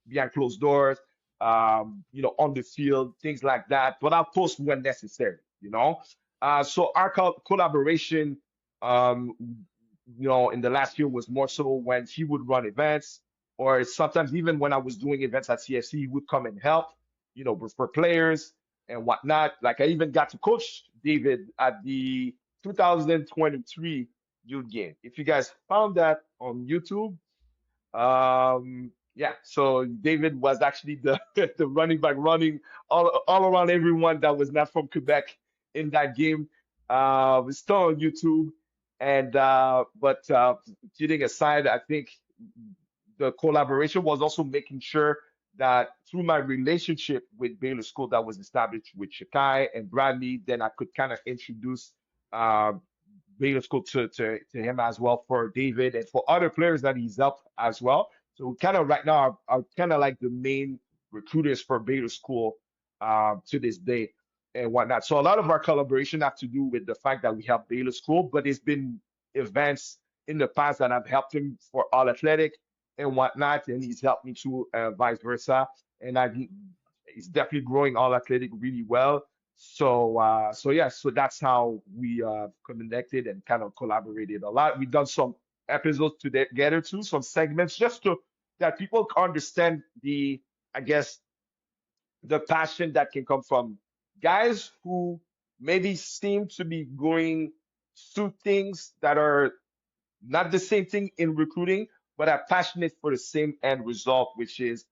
behind closed doors, on the field, things like that. But I'll post when necessary. So our collaboration, um, in the last year was more so when he would run events, or sometimes even when I was doing events at CFC, he would come and help, for players and whatnot. Like I even got to coach David at the 2023 youth game. If you guys found that on YouTube, yeah, so David was actually the the running back running all around everyone that was not from Quebec in that game. It's still on YouTube. And but kidding aside, I think the collaboration was also making sure that through my relationship with Baylor School that was established with Shekai and Bradley, then I could kind of introduce uh, Baylor School to him as well for David and for other players that he's helped as well. So kind of right now are kind of like the main recruiters for Baylor School to this day and whatnot. So a lot of our collaboration have to do with the fact that we have Baylor School, but it's been events in the past that I've helped him for All Athletic and whatnot, and he's helped me too, vice versa. And he's definitely growing all athletic really well. So yeah, so that's how we connected and kind of collaborated a lot. We've done some episodes together too, some segments just to that people understand the, I guess, the passion that can come from guys who maybe seem to be going through things that are not the same thing in recruiting, but are passionate for the same end result, which is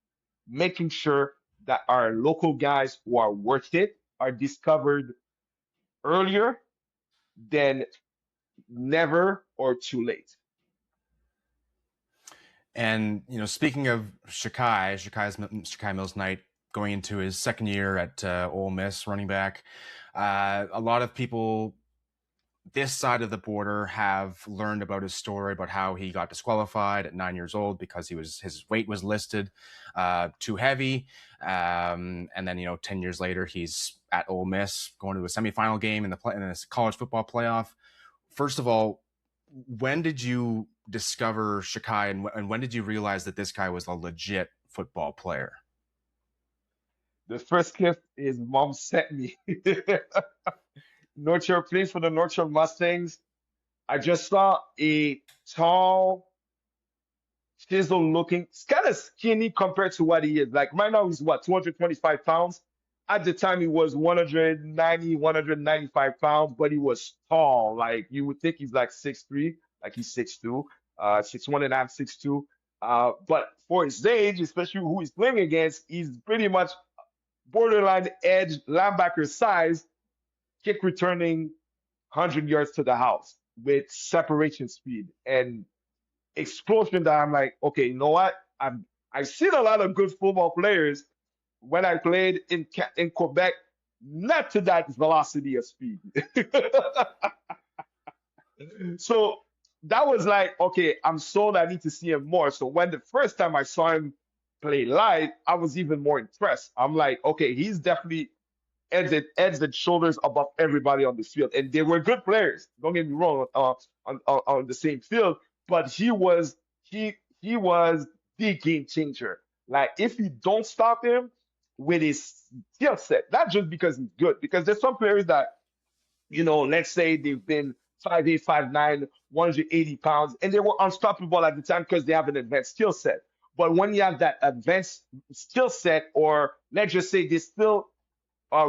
making sure that our local guys who are worth it are discovered earlier than never or too late. And speaking of Shekai Mills Knight going into his second year at Ole Miss, running back, a lot of people this side of the border have learned about his story, about how he got disqualified at 9 years old because his weight was listed too heavy, and then 10 years later he's at Ole Miss going to a semifinal game in the college football playoff. First of all, when did you discover Shekai, and when did you realize that this guy was a legit football player? The first gift his mom sent me. North Shore playing for the North Shore Mustangs. I just saw a tall, chiseled looking, it's kind of skinny compared to what he is. Like right now, he's what, 225 pounds? At the time, he was 190, 195 pounds, but he was tall. Like you would think he's like 6'3", like he's 6'2", 6'1.5", 6'2". But for his age, especially who he's playing against, he's pretty much borderline edge linebacker size, kick returning 100 yards to the house with separation speed and explosion that I'm like, okay, you know what? I've seen a lot of good football players when I played in Quebec, not to that velocity of speed. So that was like, okay, I'm sold. I need to see him more. So when the first time I saw him play live, I was even more impressed. I'm like, okay, he's definitely heads and shoulders above everybody on the field. And they were good players. Don't get me wrong, on the same field, but he was the game changer. Like if you don't stop him with his skill set, not just because he's good, because there's some players that, let's say they've been 5'8", 5'9", 180 pounds, and they were unstoppable at the time because they have an advanced skill set. But when you have that advanced skill set, or let's just say there's still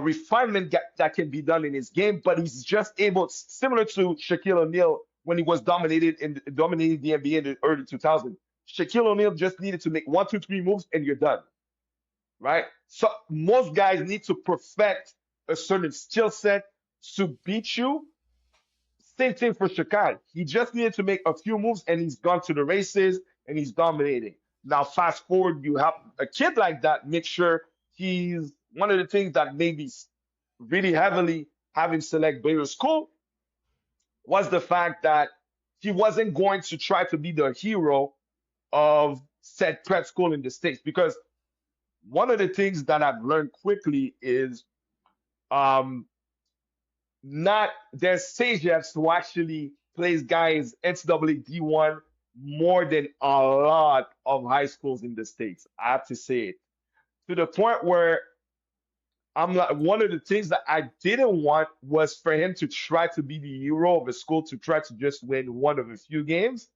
refinement that can be done in his game, but he's just able, similar to Shaquille O'Neal when he was dominating the NBA in the early 2000s. Shaquille O'Neal just needed to make 1, 2, 3 moves and you're done, right? So most guys need to perfect a certain skill set to beat you. Same thing for Shekai. He just needed to make a few moves and he's gone to the races and he's dominating. Now, fast forward, you have a kid like that, make sure he's one of the things that made me really heavily have him select Baylor School was the fact that he wasn't going to try to be the hero of said prep school in the States. Because one of the things that I've learned quickly is not there's CEGEPs who actually plays guys NCAA D1 more than a lot of high schools in the States. I have to say it. To the point where I'm like, one of the things that I didn't want was for him to try to be the hero of a school, to try to just win one of a few games,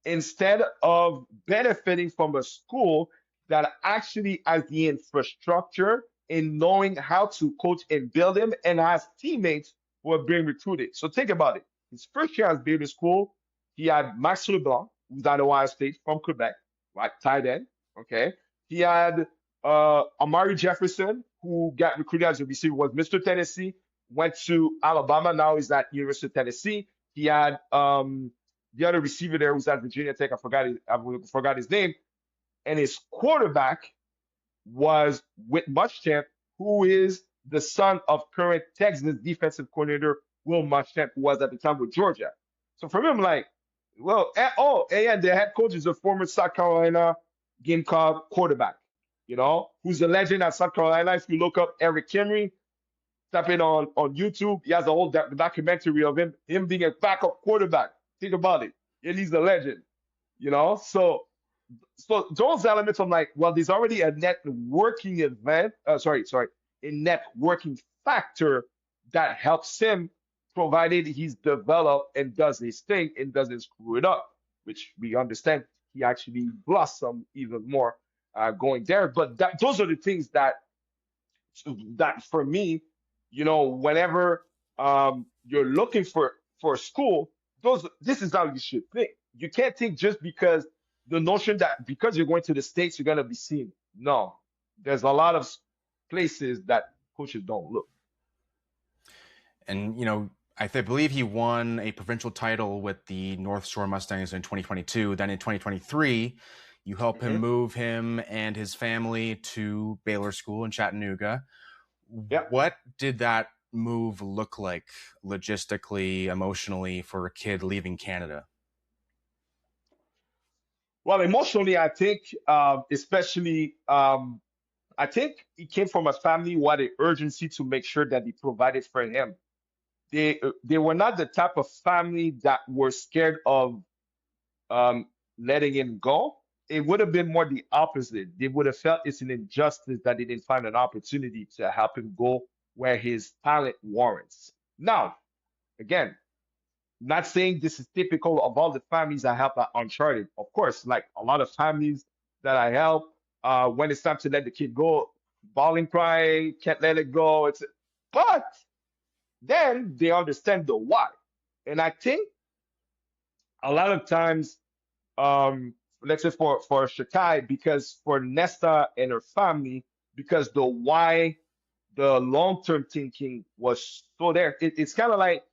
instead of benefiting from a school that actually has the infrastructure in knowing how to coach and build him and has teammates who are being recruited. So think about it. His first year at Baylor School, he had Max LeBlanc, who's at Ohio State from Quebec, right? Tight end. Okay. He had Amari Jefferson, who got recruited as a receiver, was Mr. Tennessee, went to Alabama. Now he's at University of Tennessee. He had the other receiver there who's at Virginia Tech. I forgot his name. And his quarterback was Whit Muschamp, who is the son of current Texas defensive coordinator Will Muschamp, who was at the time with Georgia. So for him, like, well, and the head coach is a former South Carolina Gamecock quarterback, who's a legend at South Carolina. If you look up Eric Henry, tap in on YouTube, he has a whole documentary of him being a backup quarterback. Think about it. And he's a legend, So so those elements, I'm like, well, there's already a networking event. A networking factor that helps him, provided he's developed and does his thing and doesn't screw it up, which we understand he actually blossomed even more going there. But those are the things that for me, whenever you're looking for a school, this is how you should think. You can't think just because the notion that because you're going to the States, you're gonna be seen. No, there's a lot of places that coaches don't look. And, I believe he won a provincial title with the North Shore Mustangs in 2022. Then in 2023, you help him Hmm. move him and his family to Baylor School in Chattanooga. Yeah. What did that move look like logistically, emotionally for a kid leaving Canada? Well, emotionally, I think, especially, I think he came from a family who had an urgency to make sure that they provided for him. They were not the type of family that were scared of um, letting him go. It would have been more the opposite. They would have felt it's an injustice that they didn't find an opportunity to help him go where his talent warrants. Now, again, not saying this is typical of all the families I help at Uncharted. Of course, like a lot of families that I help, when it's time to let the kid go, bawling, crying, can't let it go. But then they understand the why. And I think a lot of times, um, let's say for Shekai, because for Nesta and her family, because the why, the long term thinking was so there. It's kind of like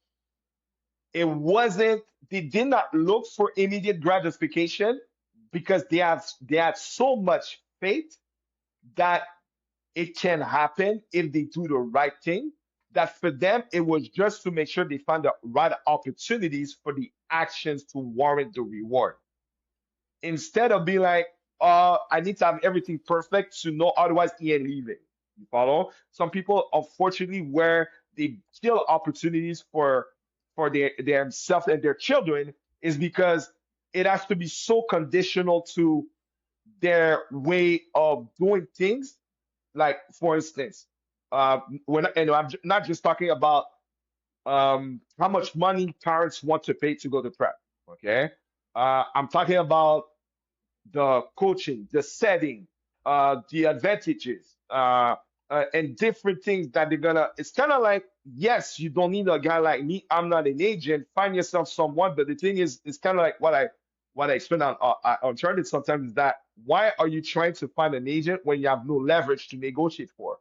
it wasn't. They did not look for immediate gratification because they have so much faith that it can happen if they do the right thing. That for them, it was just to make sure they find the right opportunities for the actions to warrant the reward. Instead of being like, I need to have everything perfect to know, otherwise he ain't leaving. You follow? Some people, unfortunately, where they kill opportunities for their themselves and their children is because it has to be so conditional to their way of doing things. Like, for instance, and I'm not just talking about how much money parents want to pay to go to prep. Okay, I'm talking about the coaching, the setting, the advantages, and different things that they're gonna. It's kind of like, yes, you don't need a guy like me. I'm not an agent. Find yourself someone. But the thing is, it's kind of like what I explain on Uncharted sometimes is that why are you trying to find an agent when you have no leverage to negotiate for?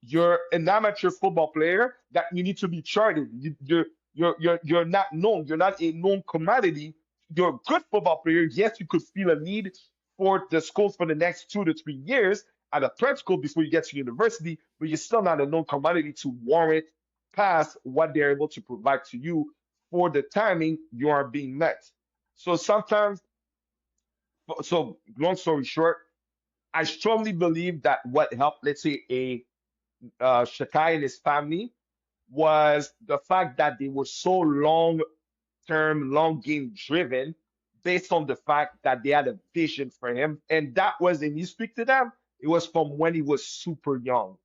You're an amateur football player that you need to be charted. You're not known. You're not a known commodity. You're a good football player. Yes, you could feel a need for the school for the next 2 to 3 years at a prep school before you get to university, but you're still not a known commodity to warrant past what they're able to provide to you for the timing you are being met. So sometimes, so long story short, I strongly believe that what helped, let's say, a Shekai and his family was the fact that they were so long term, long game driven based on the fact that they had a vision for him. And that was, and you speak to them, it was from when he was super young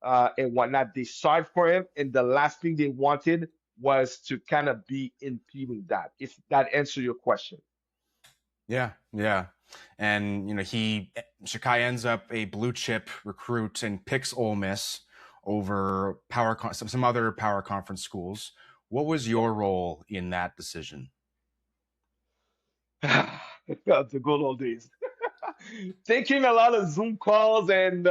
and whatnot. They saw it for him. And the last thing they wanted was to kind of be impeding that, if that answers your question. Yeah, yeah. And, Shekai ends up a blue chip recruit and picks Ole Miss over some other power conference schools. What was your role in that decision? The good old days. Taking a lot of Zoom calls and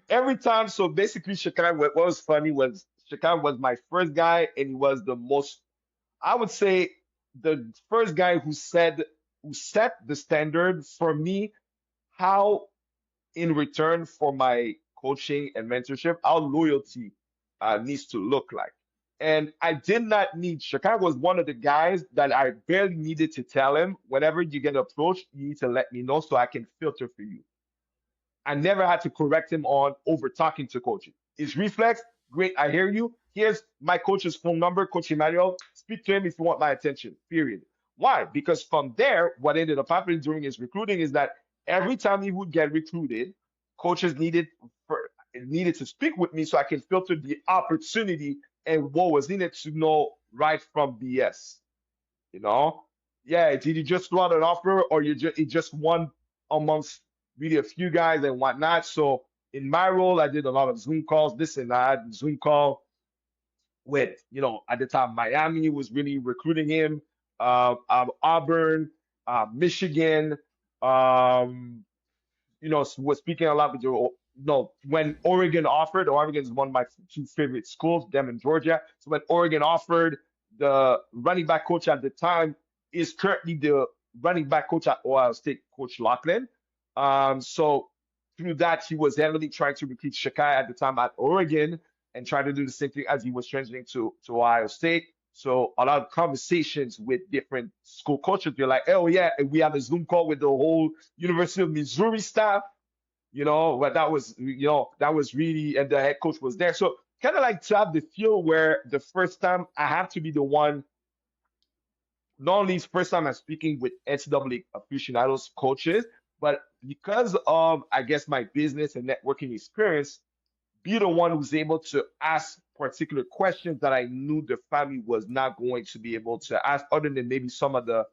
every time. So basically, Shekai, what was funny was Shekai was my first guy, and he was the most, I would say, the first guy who set the standard for me, how in return for my coaching and mentorship, how loyalty needs to look like. And I did not need, Shakai was one of the guys that I barely needed to tell him, whenever you get approached, you need to let me know so I can filter for you. I never had to correct him on over talking to coaches. His reflex, great, I hear you. Here's my coach's phone number, Coach Emmanuel. Speak to him if you want my attention, period. Why? Because from there, what ended up happening during his recruiting is that every time he would get recruited, coaches needed to speak with me so I can filter the opportunity and what was in it to know right from BS. You know, yeah, did you just throw out an offer or it just one amongst really a few guys and whatnot? So in my role, I did a lot of Zoom calls, this and that, Zoom call with, at the time, Miami was really recruiting him, Auburn, Michigan, um, was speaking a lot with your, no, when Oregon is one of my two favorite schools, them in Georgia. So when Oregon offered, the running back coach at the time is currently the running back coach at Ohio State, Coach Loughlin. So through that, he was heavily trying to recruit Shekai at the time at Oregon and trying to do the same thing as he was transitioning to Ohio State. So a lot of conversations with different school coaches. They're like, oh yeah, and we have a Zoom call with the whole University of Missouri staff, but that was really, and the head coach was there. So kind of like to have the feel where the first time I have to be the one, not only first time I'm speaking with NCAA aficionados coaches, but because of, I guess, my business and networking experience, be the one who's able to ask particular questions that I knew the family was not going to be able to ask, other than maybe some of the,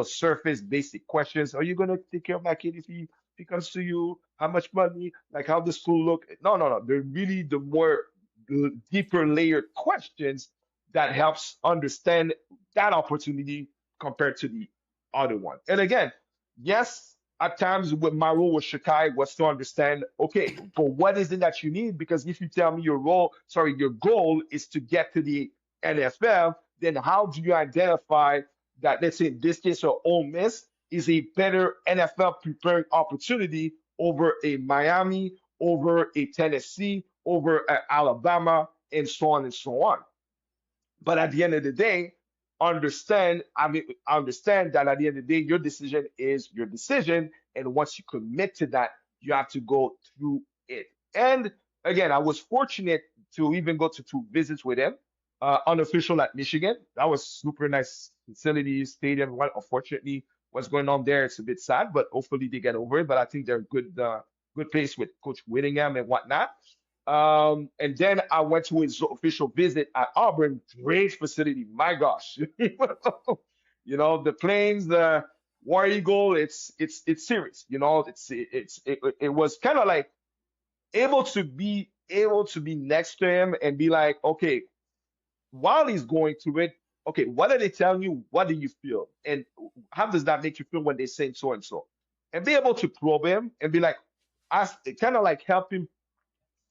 surface basic questions. Are you going to take care of my kid if he comes to you? How much money? Like, how does school look? No, no, no. They're really the more deeper layered questions that helps understand that opportunity compared to the other one. And again, yes, at times with my role with Shekai was to understand, okay, but what is it that you need? Because if you tell me your goal is to get to the NFL, then how do you identify that, let's say in this case, or Ole Miss is a better NFL preparing opportunity over a Miami, over a Tennessee, over Alabama, and so on and so on. But at the end of the day, I understand that at the end of the day, your decision is your decision. And once you commit to that, you have to go through it. And again, I was fortunate to even go to 2 visits with him, unofficial at Michigan. That was super nice facility, stadium. Well, unfortunately, what's going on there, it's a bit sad, but hopefully they get over it. But I think they're good place with Coach Whittingham and whatnot. And then I went to his official visit at Auburn. Great facility, my gosh. The planes, the War Eagle, it's serious. It was kind of like able to be next to him and be like, okay, while he's going through it, okay, what are they telling you? What do you feel? And how does that make you feel when they say so and so? And be able to probe him and be like, ask, kind of like help him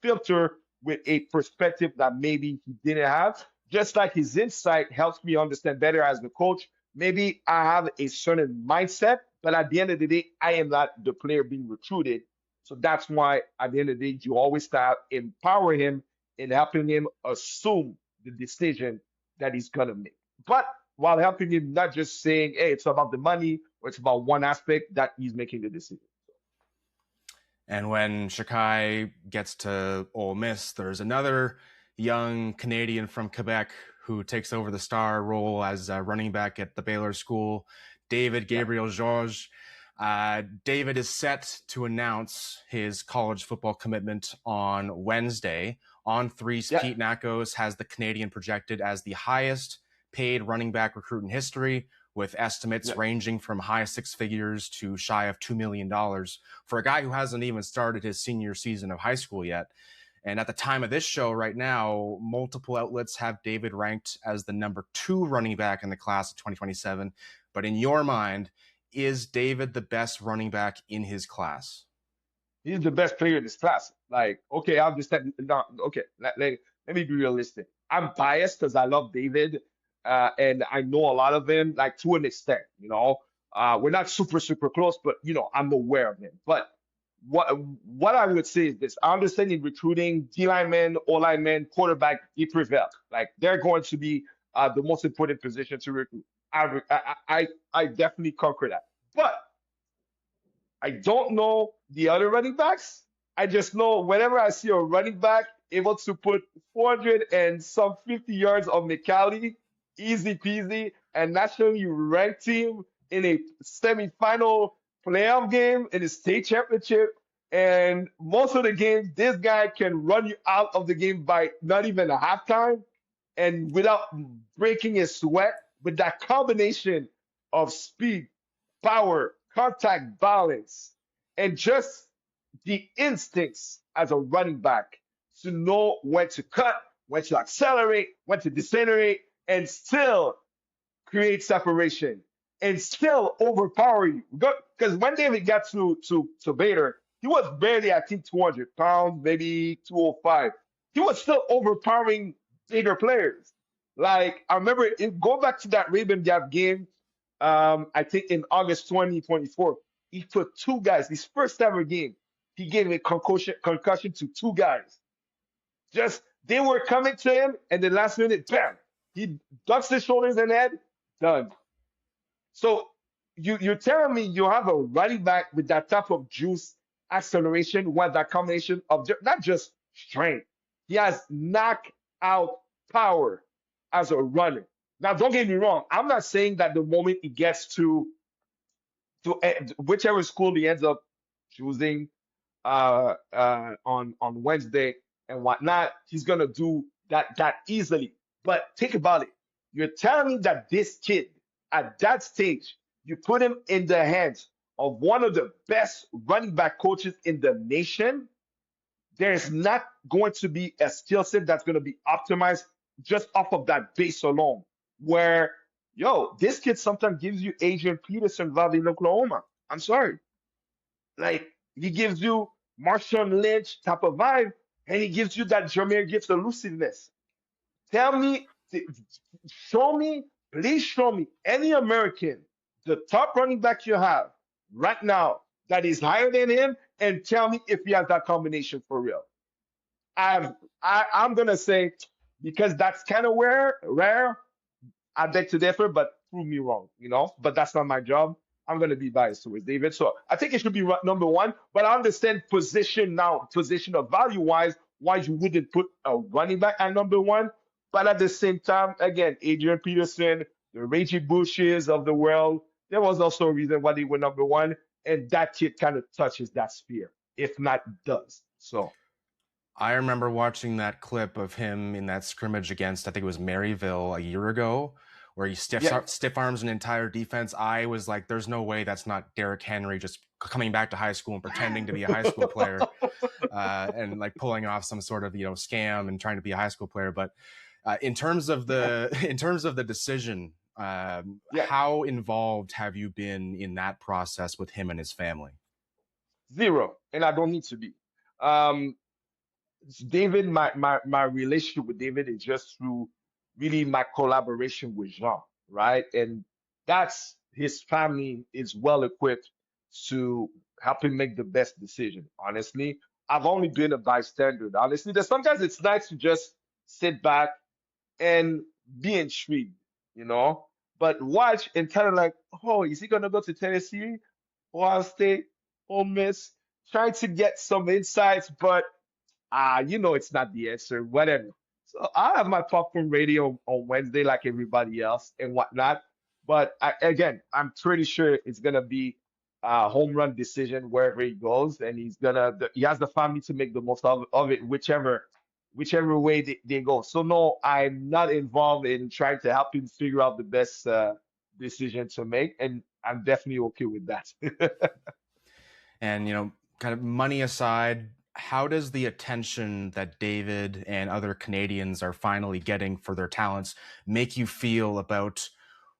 filter with a perspective that maybe he didn't have. Just like his insight helps me understand better as the coach. Maybe I have a certain mindset, but at the end of the day, I am not the player being recruited. So that's why at the end of the day, you always start empower him and helping him assume the decision that he's gonna make. But while helping him not just saying, hey, it's about the money or it's about one aspect that he's making the decision. And when Shekai gets to Ole Miss, there's another young Canadian from Quebec who takes over the star role as a running back at the Baylor school, Gabriel Georges. David is set to announce his college football commitment on Wednesday. On3's Pete Nakos has the Canadian projected as the highest paid running back recruit in history, with estimates ranging from high six figures to shy of $2 million for a guy who hasn't even started his senior season of high school yet. And at the time of this show right now, multiple outlets have David ranked as the number 2 running back in the class of 2027. But in your mind, is David the best running back in his class? He's the best player in this class. Like, okay, I'll just let me be realistic. I'm biased because I love David. And I know a lot of him, like to an extent, we're not super, super close, but I'm aware of him. But what I would say is this: I understand in recruiting, D linemen, O linemen, quarterback, they prevail. Like they're going to be the most important position to recruit. I definitely conquer that. But I don't know the other running backs. I just know whenever I see a running back able to put 400 and some 50 yards of McCallie easy peasy, and nationally ranked team in a semifinal playoff game in the state championship. And most of the games, this guy can run you out of the game by not even a halftime and without breaking a sweat with that combination of speed, power, contact, balance, and just the instincts as a running back to know when to cut, when to accelerate, when to decelerate, and still create separation and still overpower you. Because when David got to Baylor, he was barely, I think, 200 pounds, maybe 205. He was still overpowering bigger players. Like, I remember, go back to that Raven Gap game, I think in August 2024, he put two guys, his first ever game, he gave a concussion to two guys. Just, they were coming to him, and the last minute, bam, he ducks his shoulders and head, done. So you're telling me you have a running back with that type of juice, acceleration, with that combination of not just strength, he has knockout power as a runner. Now, don't get me wrong. I'm not saying that the moment he gets to whichever school he ends up choosing on Wednesday and whatnot, he's gonna do that easily. But think about it. You're telling me that this kid at that stage, you put him in the hands of one of the best running back coaches in the nation. There's not going to be a skill set that's going to be optimized just off of that base alone. Where, yo, this kid sometimes gives you Adrian Peterson vibe in Oklahoma. I'm sorry. Like, he gives you Marshawn Lynch type of vibe, and he gives you that Jameer Gibbs elusiveness. Tell me, show me, please show me any American, the top running back you have right now that is higher than him, and tell me if he has that combination for real. I'm gonna say because that's kind of rare. I beg to differ, but prove me wrong, you know. But that's not my job. I'm gonna be biased towards David, so I think it should be number one. But I understand position now, position of value wise, why you wouldn't put a running back at number one. But at the same time, again, Adrian Peterson, the Reggie Bushes of the world, there was also a reason why they were number one, and that kid kind of touches that sphere, if not does. So I remember watching that clip of him in that scrimmage against, I think it was Maryville a year ago, where he stiff arms an entire defense. I was like, there's no way that's not Derrick Henry just coming back to high school and pretending to be a high school player and like pulling off some sort of, scam and trying to be a high school player. But in terms of the decision, how involved have you been in that process with him and his family? Zero, and I don't need to be. Um, David, my relationship with David is just through really my collaboration with Jean, right? And that's his family is well equipped to help him make the best decision. Honestly, I've only been a bystander. Honestly, there's sometimes it's nice to just sit back and be intrigued, you know, but watch and kind of like, oh, is he gonna go to Tennessee, Ohio State, Ole Miss? Trying to get some insights, but it's not the answer, whatever. So I have my popcorn radio on Wednesday like everybody else and whatnot. But again, I'm pretty sure it's gonna be a home run decision wherever he goes, and he has the family to make the most of it, whichever way they go. So no, I'm not involved in trying to help him figure out the best decision to make, and I'm definitely okay with that. And kind of money aside, how does the attention that David and other Canadians are finally getting for their talents make you feel about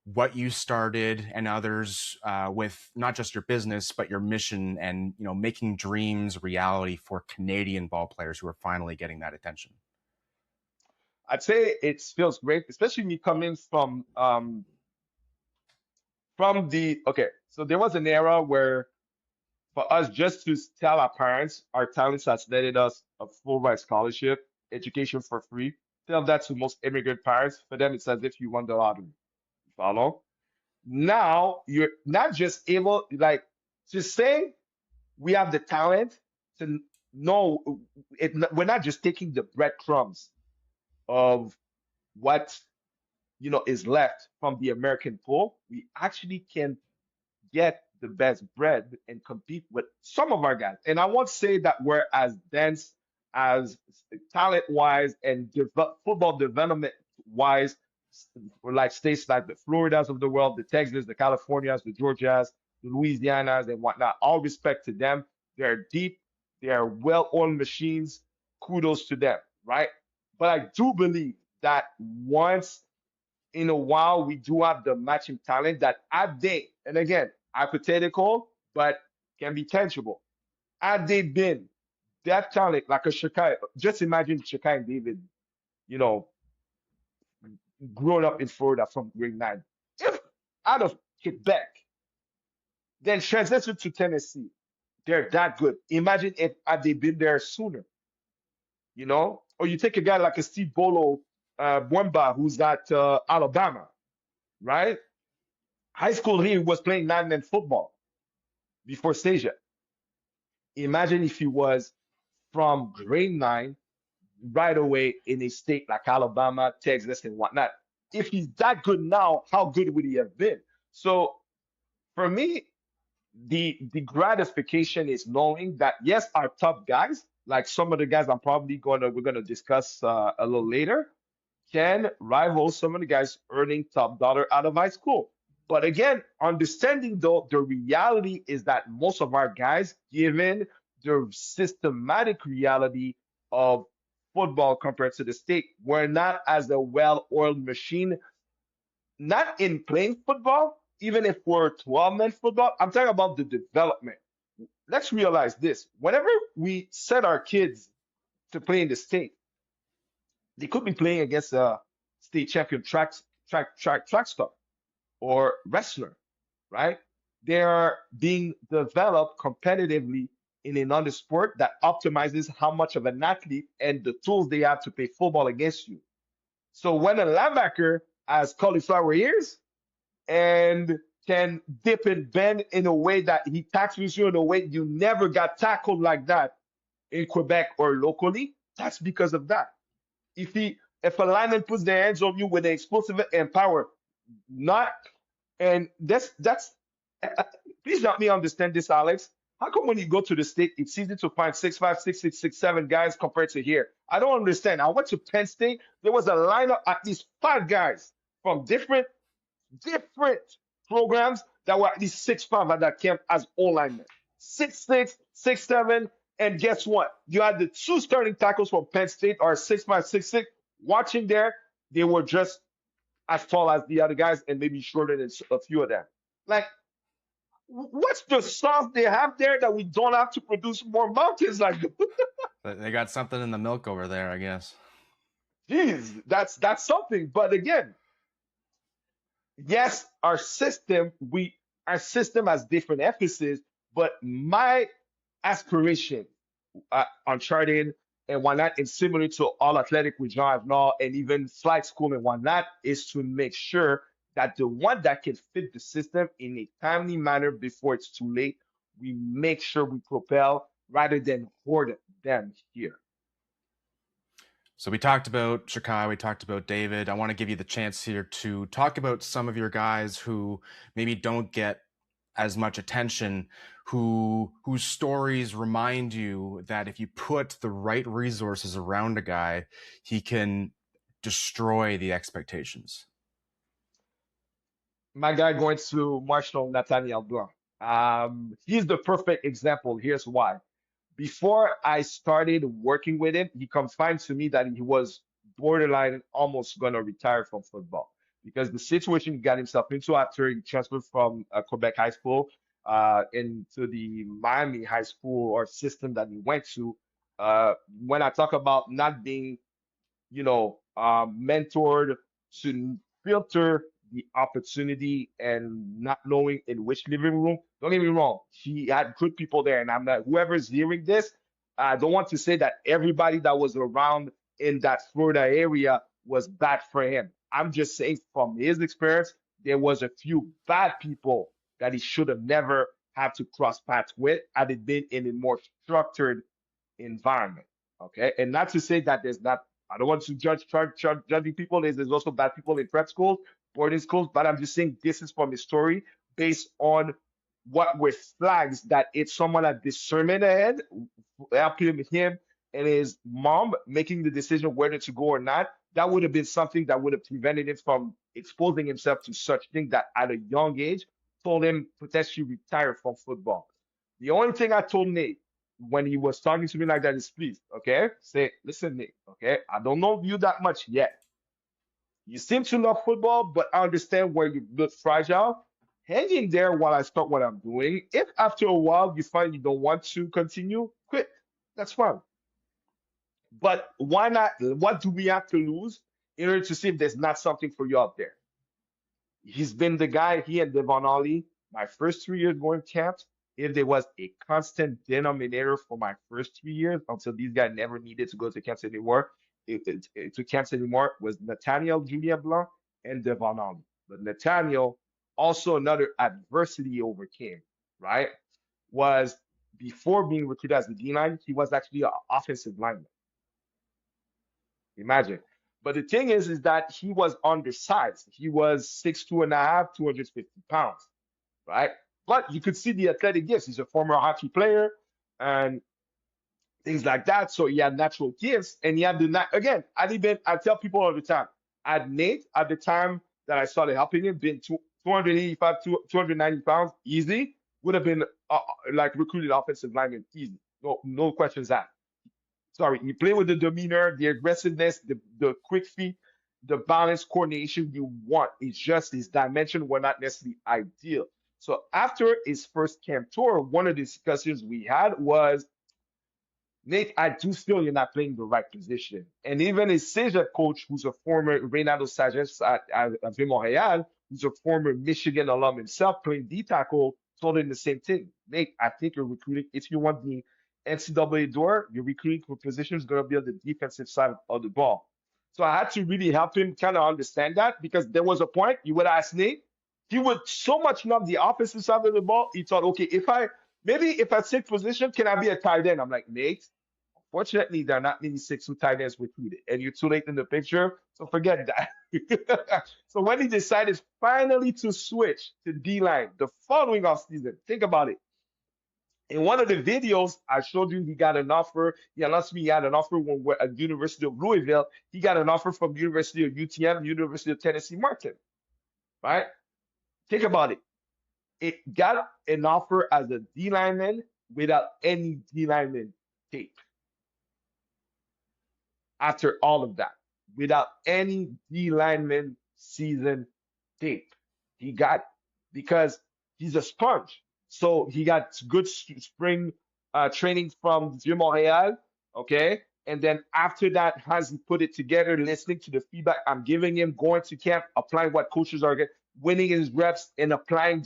what you started and others with not just your business, but your mission and, making dreams reality for Canadian ball players who are finally getting that attention? I'd say it feels great, especially me coming okay, so there was an era where for us just to tell our parents our talents has netted us a full ride scholarship, education for free. Tell that to most immigrant parents. For them, it's as if you won the lottery. You follow? Now you're not just able, like, to say we have the talent to know we're not just taking the breadcrumbs of what is left from the American pool, we actually can get the best bread and compete with some of our guys. And I won't say that we're as dense as talent wise and football development wise, like states like the Floridas of the world, the Texas, the Californias, the Georgias, the Louisianas, and whatnot. All respect to them. They're deep, they are well oiled machines. Kudos to them, right? But I do believe that once in a while, we do have the matching talent that had they, and again, hypothetical, but can be tangible. Had they been that talent, like a Shekai, just imagine Shekai and David, you know, growing up in Florida from grade 9. If out of Quebec, then transition to Tennessee, they're that good. Imagine if had they been there sooner. Or you take a guy like a Steve Bolo Mwemba, who's at Alabama, right? High school, he was playing nine-man football before CEGEP. Imagine if he was from grade 9 right away in a state like Alabama, Texas, and whatnot. If he's that good now, how good would he have been? So for me, the gratification is knowing that yes, our top guys, like some of the guys we're gonna discuss a little later, can rival some of the guys earning top dollar out of high school. But again, understanding though the reality is that most of our guys, given the systematic reality of football compared to the state, we're not as a well-oiled machine, not in playing football, even if we're 12-man football. I'm talking about the development. Let's realize this. Whenever we send our kids to play in the state, they could be playing against a state champion track star or wrestler, right? They are being developed competitively in another sport that optimizes how much of an athlete and the tools they have to play football against you. So when a linebacker has cauliflower ears and can dip and bend in a way that he tackles you in a way you never got tackled like that in Quebec or locally, that's because of that. If a lineman puts their hands on you with an explosive and power, not and that's please help me understand this, Alex. How come when you go to the state, it's easy to find 6'5", 6'6", 6'7" guys compared to here? I don't understand. I went to Penn State. There was a lineup at least 5 guys from different programs that were at least 6'5" at that camp as all linemen. 6'6", 6'7", and guess what? You had the 2 starting tackles from Penn State are 6'5", 6'6". Watching there, they were just as tall as the other guys and maybe shorter than a few of them. Like, what's the sauce they have there that we don't have to produce more mountains like They got something in the milk over there, I guess. Jeez, that's something. But again, yes, our system has different emphasis, but my aspiration, Uncharted and whatnot, and similar to All Athletic with Jean Agenor and even flight school and whatnot, is to make sure that the one that can fit the system in a timely manner before it's too late, we make sure we propel rather than hoard them here. So we talked about Shekai, we talked about David. I want to give you the chance here to talk about some of your guys who maybe don't get as much attention, whose stories remind you that if you put the right resources around a guy, he can destroy the expectations. My guy going to Marshall Nathaniel Blanc. He's the perfect example. Here's why. Before I started working with him, he confided to me that he was borderline almost going to retire from football because the situation he got himself into after he transferred from Quebec High School into the Miami High School or system that he went to. When I talk about not being, mentored to filter the opportunity and not knowing in which living room. Don't get me wrong, he had good people there, and I'm not whoever's hearing this. I don't want to say that everybody that was around in that Florida area was bad for him. I'm just saying from his experience, there was a few bad people that he should have never had to cross paths with had it been in a more structured environment. Okay, and not to say that there's not I don't want to judging people. There's also bad people in prep schools, boarding schools, but I'm just saying this is from his story based on what were flags that it's someone had discernment ahead, helping him and his mom making the decision whether to go or not. That would have been something that would have prevented him from exposing himself to such things that at a young age told him potentially retire from football. The only thing I told Nate when he was talking to me like that is please, okay, say, listen, Nate, okay, I don't know you that much yet. You seem to love football, but I understand where you look fragile. Hang in there while I start what I'm doing. If after a while you find you don't want to continue, quit. That's fine. But why not? What do we have to lose in order to see if there's not something for you out there? He's been the guy, he and Devon Ollie, my first 3 years going camps. If there was a constant denominator for my first 3 years until these guys never needed to go to camps anymore, to camps anymore, was Nathaniel Julien Blanc and Devon Ollie. But Nathaniel, also another adversity he overcame, right? Was before being recruited as the D line, he was actually an offensive lineman. Imagine. But the thing is that he was undersized. He was 6'2.5", 250 pounds, right? But you could see the athletic gifts. He's a former hockey player and things like that. So he had natural gifts, and he had again. I tell people all the time. At Nate, at the time that I started helping him, been 285, 290 pounds, easy. Would have been like recruited offensive lineman, easy. No questions asked. Sorry, he played with the demeanor, the aggressiveness, the quick feet, the balance, coordination you want. It's just his dimension were not necessarily ideal. So after his first camp tour, one of the discussions we had was, Nate, I do feel you're not playing the right position. And even his CEGEP coach, who's a former Reynaldo Sages at Montreal, who's a former Michigan alum himself, playing D tackle, told him the same thing. Nate, I think you're recruiting, if you want the NCAA door, your recruiting for position is going to be on the defensive side of the ball. So I had to really help him kind of understand that, because there was a point you would ask Nate, he would so much love the offensive side of the ball. He thought, okay, if I take position, can I be a tight end? I'm like, Nate, unfortunately, there are not many 6'2" tight ends recruited, and you're too late in the picture, so forget that. So when he decided finally to switch to D-line the following offseason, think about it. In one of the videos, I showed you he got an offer. He announced me he had an offer when we're at the University of Louisville. He got an offer from the University of UTM, University of Tennessee Martin, right? Think about it. It got an offer as a D lineman without any D lineman tape. After all of that, without any D lineman season tape, he got, because he's a sponge. So he got good spring training from Vieux Montréal, okay? And then after that, as he put it together, listening to the feedback I'm giving him, going to camp, applying what coaches are getting, winning his reps, and applying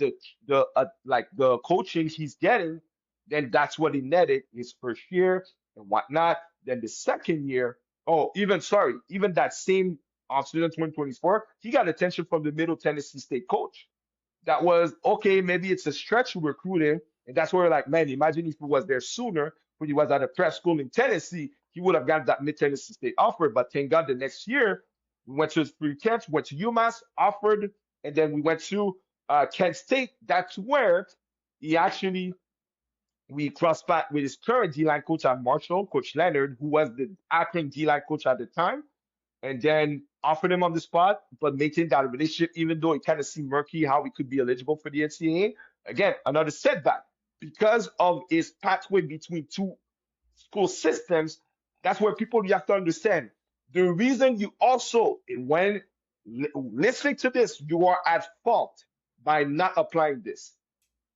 the coaching he's getting, then that's what he netted his first year and whatnot. Then the second year, even that same offseason 2024, he got attention from the Middle Tennessee State coach. That was, okay, maybe it's a stretch to recruit him. And that's where we're like, man, imagine if he was there sooner, when he was at a prep school in Tennessee, he would have got that Mid-Tennessee State offer. But thank God the next year, we went to his free camps, went to UMass, offered, and then we went to Kent State. That's where we crossed paths with his current D-line coach at Marshall, Coach Leonard, who was the acting D-line coach at the time, and then offered him on the spot, but maintained that relationship, even though it kind of seemed murky how he could be eligible for the NCAA. Again, another setback. Because of his pathway between two school systems, that's where you have to understand. The reason you also, when listening to this, you are at fault by not applying this.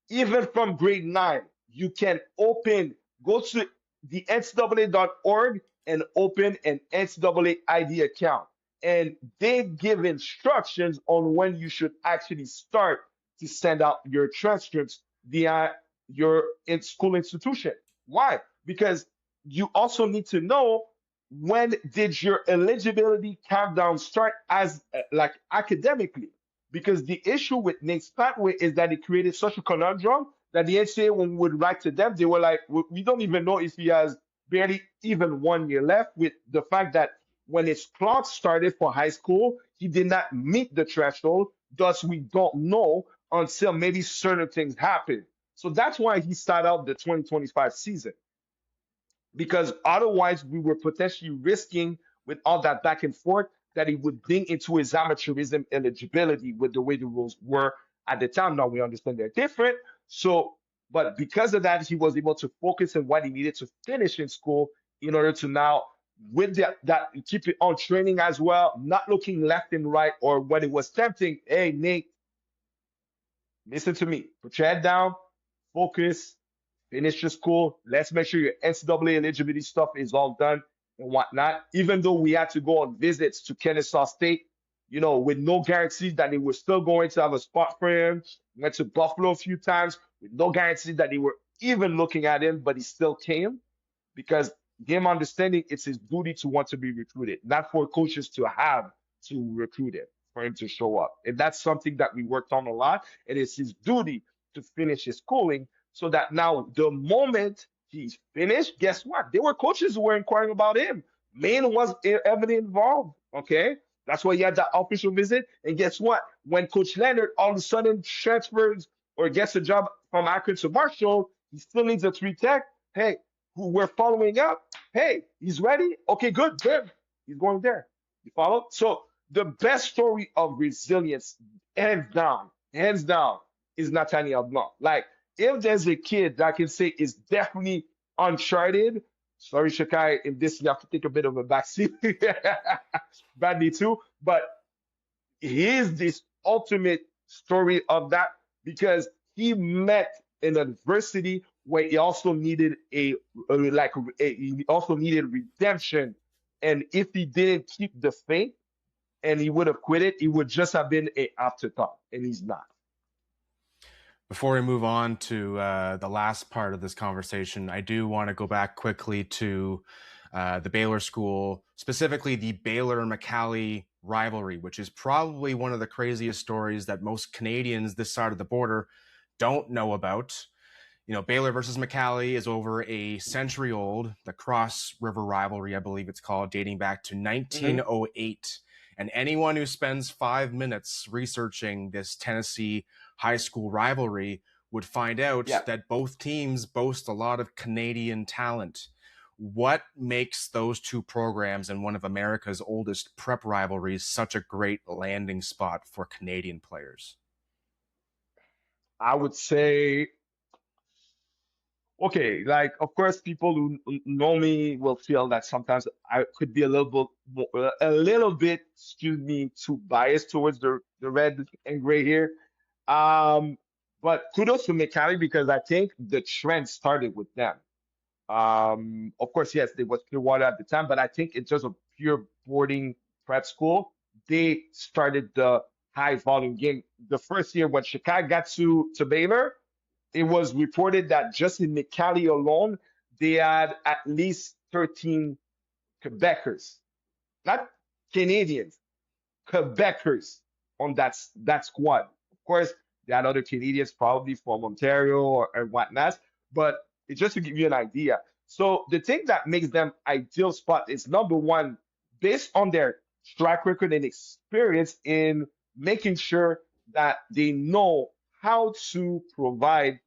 Even from grade 9, you can go to the NCAA.org and open an NCAA ID account. And they give instructions on when you should actually start to send out your transcripts via your school institution. Why? Because you also need to know, when did your eligibility countdown start as academically? Because the issue with Nate's pathway is that it created such a conundrum that the NCAA, when we would write to them, they were like, we don't even know if he has barely even 1 year left, with the fact that when his clock started for high school, he did not meet the threshold. Thus, we don't know until maybe certain things happen. So that's why he started out the 2025 season, because otherwise we were potentially risking with all that back and forth that he would bring into his amateurism eligibility with the way the rules were at the time. Now we understand they're different. So, but because of that, he was able to focus on what he needed to finish in school in order to now, with that keep it on training as well, not looking left and right, or when it was tempting, hey, Nate, listen to me, put your head down, focus, finish your school. Let's make sure your NCAA eligibility stuff is all done and whatnot. Even though we had to go on visits to Kennesaw State, with no guarantees that they were still going to have a spot for him. Went to Buffalo a few times with no guarantee that they were even looking at him, but he still came because him understanding it's his duty to want to be recruited, not for coaches to have to recruit him, for him to show up. And that's something that we worked on a lot. And it's his duty to finish his schooling so that now the moment he's finished, guess what? There were coaches who were inquiring about him. Maine was heavily involved. Okay. That's why he had that official visit. And guess what? When Coach Leonard all of a sudden transfers or gets a job from Akron to Marshall, he still needs a 3 tech. Hey, who we're following up. Hey, he's ready. Okay, good. He's going there. You follow? So the best story of resilience, hands down, is Nathaniel Blanc. Like, if there's a kid that I can say is definitely Uncharted, sorry, Shekai, in this you have to take a bit of a backseat, badly too, but he is this ultimate story of that because he met an adversity where he also needed he also needed redemption, and if he didn't keep the faith and he would have quit it, he would just have been an afterthought, and he's not. Before we move on to the last part of this conversation, I do want to go back quickly to the Baylor school, specifically the Baylor-McCallie rivalry, which is probably one of the craziest stories that most Canadians this side of the border don't know about. Baylor versus McCallie is over a century old, the Cross River rivalry, I believe it's called, dating back to 1908. And anyone who spends 5 minutes researching this Tennessee high school rivalry would find out that both teams boast a lot of Canadian talent. What makes those two programs and one of America's oldest prep rivalries such a great landing spot for Canadian players? I would say, okay, like, of course, people who know me will feel that sometimes I could be a little bit, excuse me, too biased towards the red and gray here. Um, but kudos to McCallie because I think the trend started with them. Of course, yes, there was Clearwater at the time, but I think in terms of pure boarding prep school, they started the high volume game. The first year when Shekai got to Baylor, it was reported that just in McCallie alone, they had at least 13 Quebecers, not Canadians, Quebecers on that squad. Of course, they had other Canadians probably from Ontario or whatnot, but it's just to give you an idea. So the thing that makes them ideal spot is number one, based on their track record and experience in making sure that they know how to provide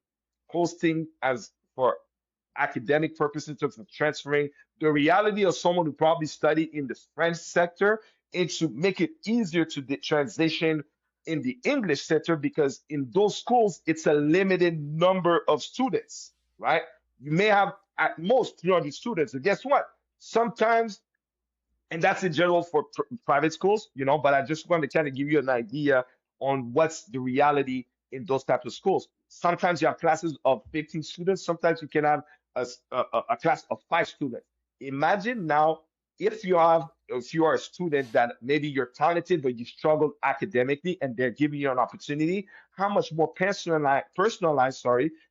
hosting as for academic purposes in terms of transferring the reality of someone who probably studied in the French sector and to make it easier to transition in the English sector because in those schools, it's a limited number of students, right? You may have at most 300 students. And guess what? Sometimes, and that's in general for private schools, but I just want to kind of give you an idea on what's the reality in those types of schools. Sometimes you have classes of 15 students. Sometimes you can have a class of 5 students. Imagine now if you are a student that maybe you're talented but you struggle academically and they're giving you an opportunity, how much more personalized,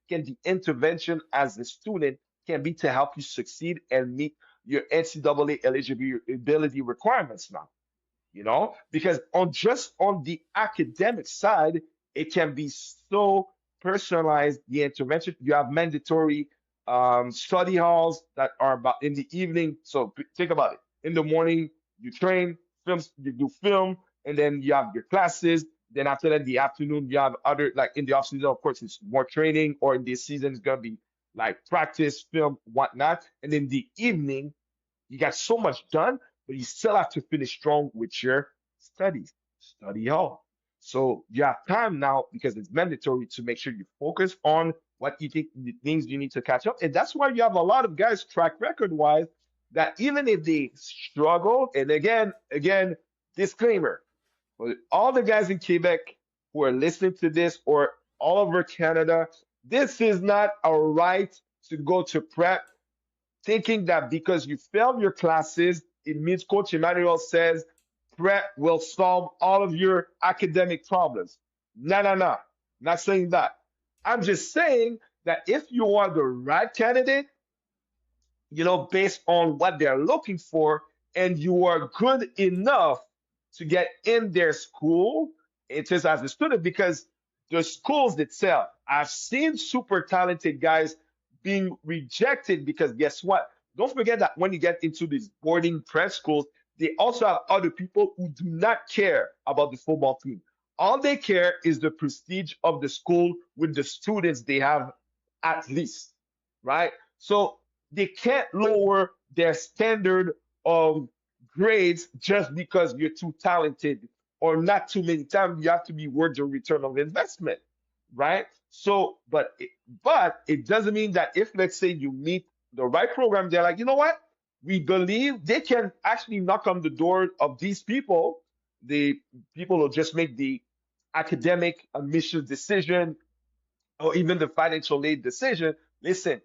can the intervention as a student can be to help you succeed and meet your NCAA eligibility requirements now? Because on the academic side, it can be so personalized, the intervention. You have mandatory study halls that are about in the evening. So think about it. In the morning, you train, films, you do film, and then you have your classes. Then after that, the afternoon, you have other, like in the off season, of course, it's more training, or in this season, it's gonna be like practice, film, whatnot. And in the evening, you got so much done, but you still have to finish strong with your studies. Study hard. So you have time now because it's mandatory to make sure you focus on what you think the things you need to catch up. And that's why you have a lot of guys track record wise that even if they struggle, and again, disclaimer, for all the guys in Quebec who are listening to this or all over Canada, this is not a right to go to prep thinking that because you failed your classes, it means Coach Emmanuel says prep will solve all of your academic problems. No, no, no. Not saying that. I'm just saying that if you are the right candidate, based on what they're looking for, and you are good enough to get in their school, it is as a student, because the schools itself, I've seen super talented guys being rejected because guess what? Don't forget that when you get into these boarding prep schools, they also have other people who do not care about the football team. All they care is the prestige of the school with the students they have at least, right? So they can't lower their standard of grades just because you're too talented or not too many times. You have to be worth your return of investment, right? So, but it doesn't mean that if, let's say, you meet the right program, they're like, you know what? We believe they can actually knock on the door of these people. The people will just make the academic admissions decision or even the financial aid decision. Listen,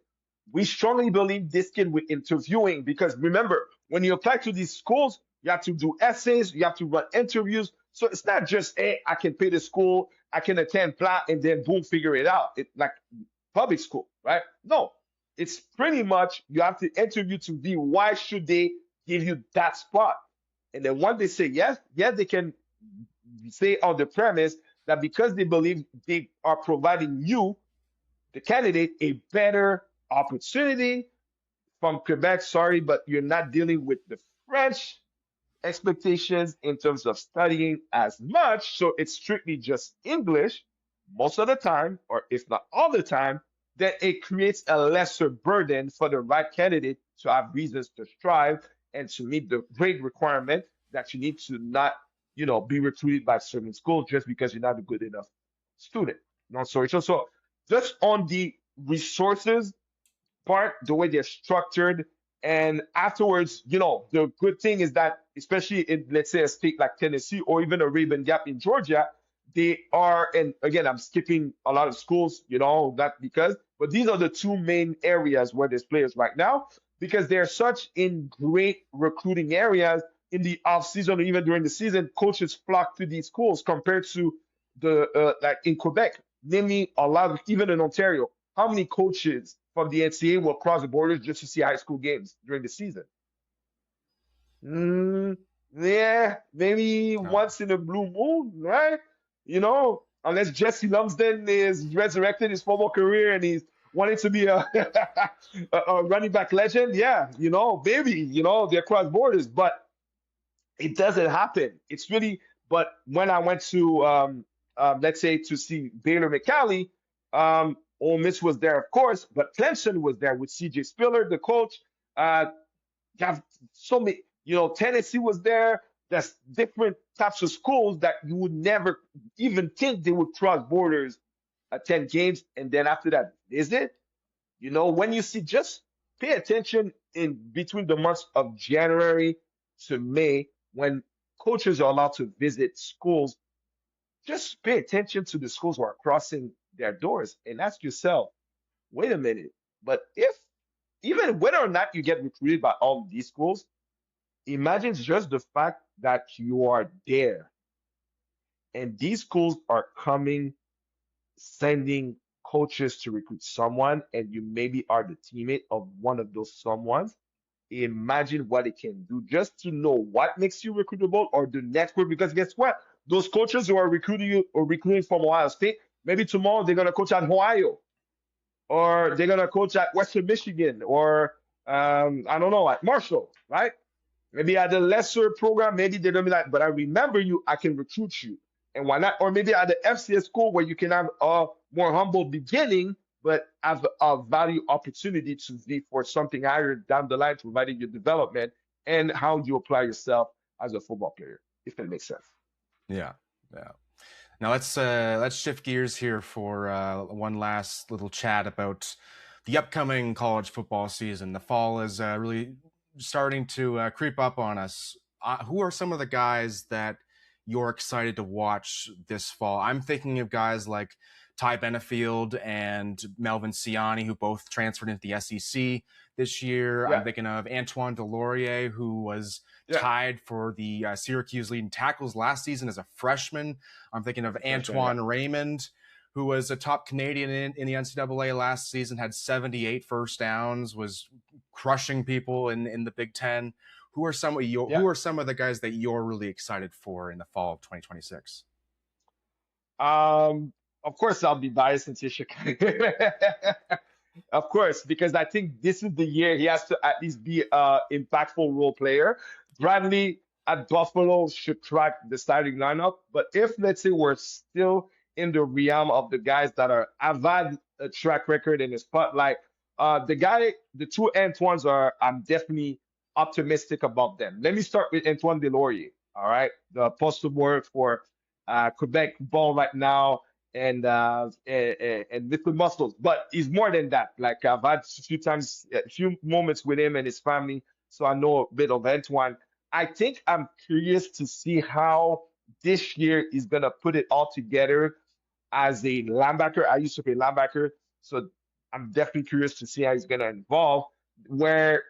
we strongly believe this kid with interviewing, because remember, when you apply to these schools, you have to do essays, you have to run interviews. So it's not just, hey, I can pay the school, I can attend plat, and then boom, figure it out. It's like public school, right? No, it's pretty much you have to interview to be why should they give you that spot. And then once they say yes, they can say on the premise that because they believe they are providing you, the candidate, a better opportunity from Quebec. Sorry, but you're not dealing with the French expectations in terms of studying as much. So it's strictly just English most of the time, or if not all the time, then it creates a lesser burden for the right candidate to have reasons to strive and to meet the grade requirement that you need to not, be recruited by certain schools just because you're not a good enough student. No, sorry. So just on the resources part, the way they're structured, and afterwards, the good thing is that, especially in, let's say, a state like Tennessee or even a Raven Gap in Georgia, they are, and again, I'm skipping a lot of schools, not because, but these are the two main areas where there's players right now, because they're such in great recruiting areas. In the off season or even during the season, coaches flock to these schools compared to the like in Quebec. Namely, a lot of, even in Ontario, how many coaches from the NCAA will cross the borders just to see high school games during the season? Yeah, maybe once in a blue moon, right? Unless Jesse Lumsden is resurrected his football career and he's wanting to be a, a running back legend. Yeah, maybe, they cross borders, but it doesn't happen. It's really, but when I went to, let's say, to see Baylor McCallie, Ole Miss was there, of course, but Clemson was there with CJ Spiller, the coach. You have so many, Tennessee was there. There's different types of schools that you would never even think they would cross borders, attend games, and then after that visit. When you see, just pay attention in between the months of January to May when coaches are allowed to visit schools. Just pay attention to the schools who are crossing their doors and ask yourself, wait a minute, but if even whether or not you get recruited by all these schools, imagine just the fact that you are there and these schools are coming, sending coaches to recruit someone, and you maybe are the teammate of one of those someones. Imagine what it can do just to know what makes you recruitable or the network. Because guess what? Those coaches who are recruiting you or recruiting from Ohio State, maybe tomorrow they're going to coach at Ohio, or they're going to coach at Western Michigan, or I don't know, at Marshall, right? Maybe at the lesser program, maybe they don't be like, but I remember you, I can recruit you. And why not? Or maybe at the FCS school where you can have a more humble beginning, but have a value opportunity to be for something higher down the line, providing your development and how you apply yourself as a football player, if it makes sense. Yeah, yeah. Now let's shift gears here for one last little chat about the upcoming college football season. The fall is really starting to creep up on us. Who are some of the guys that you're excited to watch this fall? I'm thinking of guys like Ty Benefield and Melvin Siani, who both transferred into the SEC this year. Yeah, I'm thinking of Antoine Delorier, who was yeah, tied for the Syracuse leading tackles last season as a freshman. I'm thinking of freshman, yeah. Antoine Raymond, who was a top Canadian in the NCAA last season, had 78 first downs, was crushing people in the Big Ten. Who are some of Yeah. the guys that you're really excited for in the fall of 2026? Of course, I'll be biased and say Shekai. Of course, because I think this is the year he has to at least be a impactful role player. Bradley at Buffalo should crack the starting lineup, but if let's say we're still in the realm of the guys that have had a track record in the spotlight, the two Antoines are, I'm definitely optimistic about them. Let me start with Antoine Delorier. All right, the poster boy for Quebec ball right now and liquid muscles. But he's more than that. Like I've had a few moments with him and his family, so I know a bit of Antoine. I think I'm curious to see how this year is gonna put it all together as a linebacker. I used to play linebacker, so I'm definitely curious to see how he's gonna evolve. Where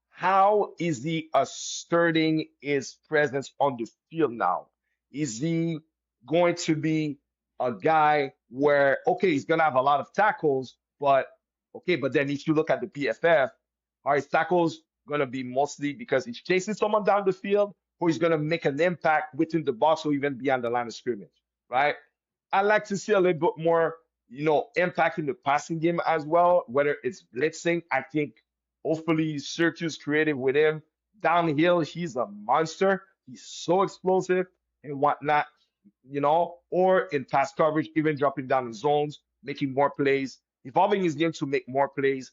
how is he asserting his presence on the field now? Is he going to be a guy where, okay, he's going to have a lot of tackles, but okay, but then if you look at the PFF, are his tackles going to be mostly because he's chasing someone down the field, or he's going to make an impact within the box or even beyond the line of scrimmage, right? I like to see a little bit more, impact in the passing game as well, whether it's blitzing. I think hopefully Syracuse creative with him. Downhill, he's a monster. He's so explosive and whatnot, or in pass coverage, even dropping down in zones, making more plays, evolving his game to make more plays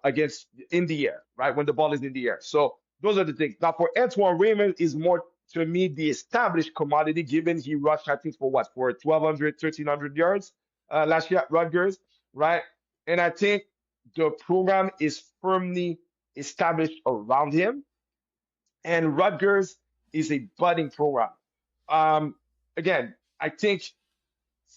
against in the air, right? When the ball is in the air. So those are the things. Now for Antoine Raymond is more to me the established commodity, given he rushed, I think, for 1,200, 1,300 yards last year at Rutgers, right? And I think the program is firmly established around him. And Rutgers is a budding program. Um, Again, I think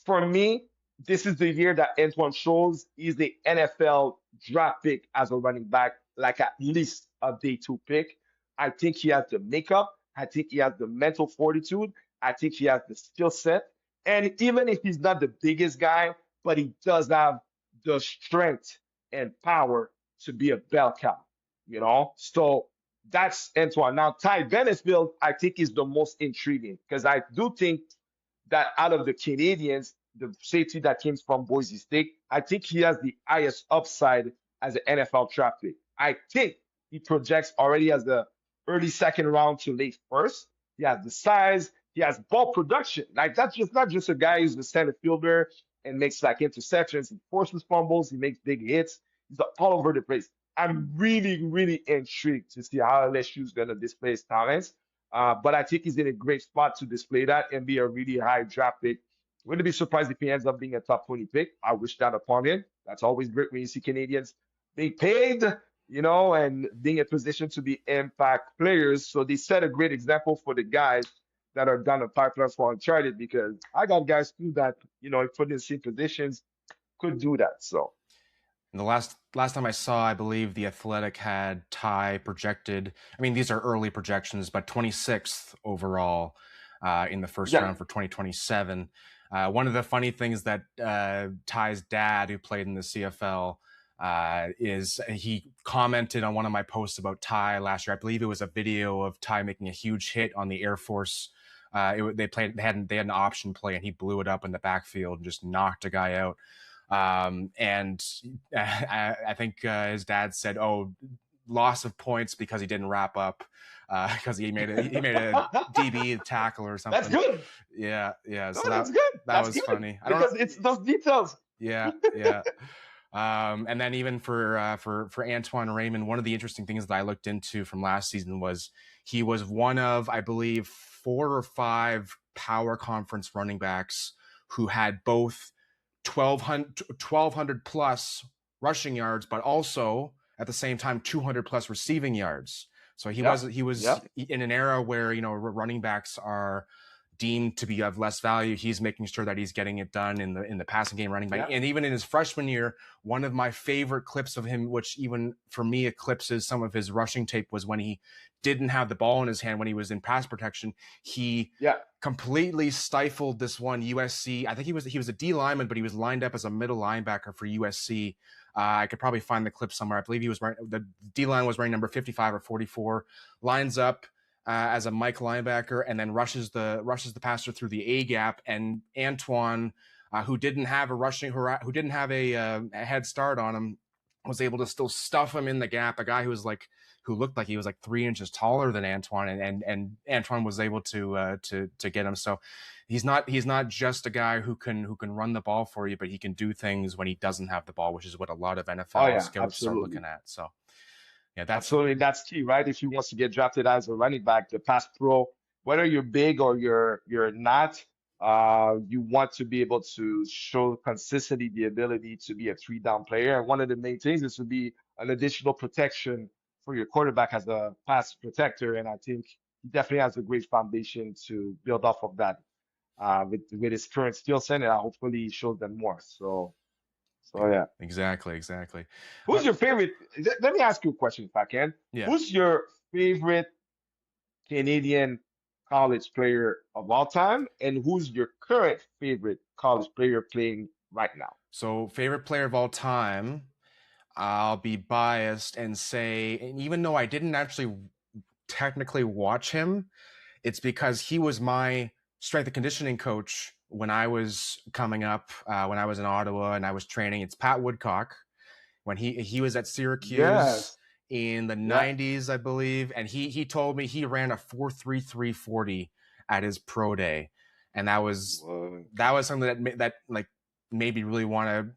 for me, this is the year that Antoine shows he's the NFL draft pick as a running back, like at least a day two pick. I think he has the makeup. I think he has the mental fortitude. I think he has the skill set. And even if he's not the biggest guy, but he does have the strength and power to be a bell cow. So that's Antoine. Now, Ty Benefield, I think, is the most intriguing because I do think that out of the Canadians, the safety that came from Boise State, I think he has the highest upside as an NFL draft pick. I think he projects already as the early second round to late first. He has the size. He has ball production. Like that's just not just a guy who's the center fielder and makes like interceptions. He forces fumbles. He makes big hits. He's all over the place. I'm really, really intrigued to see how LSU is going to display his talents. But I think he's in a great spot to display that and be a really high draft pick. Wouldn't be surprised if he ends up being a top 20 pick. I wish that upon him. That's always great when you see Canadians being paid, and being in a position to be impact players. So they set a great example for the guys that are down the pipeline for Uncharted because I got guys too that, if put in the same positions, could do that. So. And the last time I saw, I believe The Athletic had Ty projected. I mean, these are early projections, but 26th overall in the first round for 2027. One of the funny things that Ty's dad, who played in the CFL, is he commented on one of my posts about Ty last year. I believe it was a video of Ty making a huge hit on the Air Force. They had an option play, and he blew it up in the backfield and just knocked a guy out. And I think his dad said, "Oh, loss of points because he didn't wrap up, because he made a DB tackle or something. That's good. Yeah. No, So that's good. that That's was good funny. I don't know. because it's those details. Yeah. And then even for Antoine Raymond, one of the interesting things that I looked into from last season was he was one of, I believe, 4 or 5 power conference running backs who had both 1,200 plus rushing yards, but also at the same time 200 plus receiving yards. So he was in an era where, you know, running backs are deemed to be of less value. He's making sure that he's getting it done in the passing game, running back. And even in his freshman year, one of my favorite clips of him, which even for me eclipses some of his rushing tape, was when he didn't have the ball in his hand when he was in pass protection. He completely stifled this one USC. I think he was a D lineman, but he was lined up as a middle linebacker for USC. I could probably find the clip somewhere. I believe he was the D line was wearing number 55 or 44. Lines up as a Mike linebacker, and then rushes the passer through the A gap. And Antoine, who didn't have a head start on him, was able to still stuff him in the gap. A guy who looked like he was like 3 inches taller than Antoine, and Antoine was able to get him. So he's not just a guy who can run the ball for you, but he can do things when he doesn't have the ball, which is what a lot of NFL scouts are looking at. So. Yeah, that's key, right? If he wants to get drafted as a running back, the pass pro, whether you're big or you're not, you want to be able to show consistently the ability to be a 3-down player. And one of the main things is to be an additional protection for your quarterback as a pass protector. And I think he definitely has a great foundation to build off of that with his current skill set, and hopefully he shows them more. So yeah. Exactly. Who's your favorite? Let me ask you a question if I can. Yeah. Who's your favorite Canadian college player of all time, and who's your current favorite college player playing right now? So, favorite player of all time, I'll be biased and say, and even though I didn't actually technically watch him, it's because he was my strength and conditioning coach when I was coming up, when I was in Ottawa and I was training. It's Pat Woodcock, when he was at Syracuse in the 90s, I believe. And he told me he ran a 4.33 40 at his pro day. And that was something that like made me really want to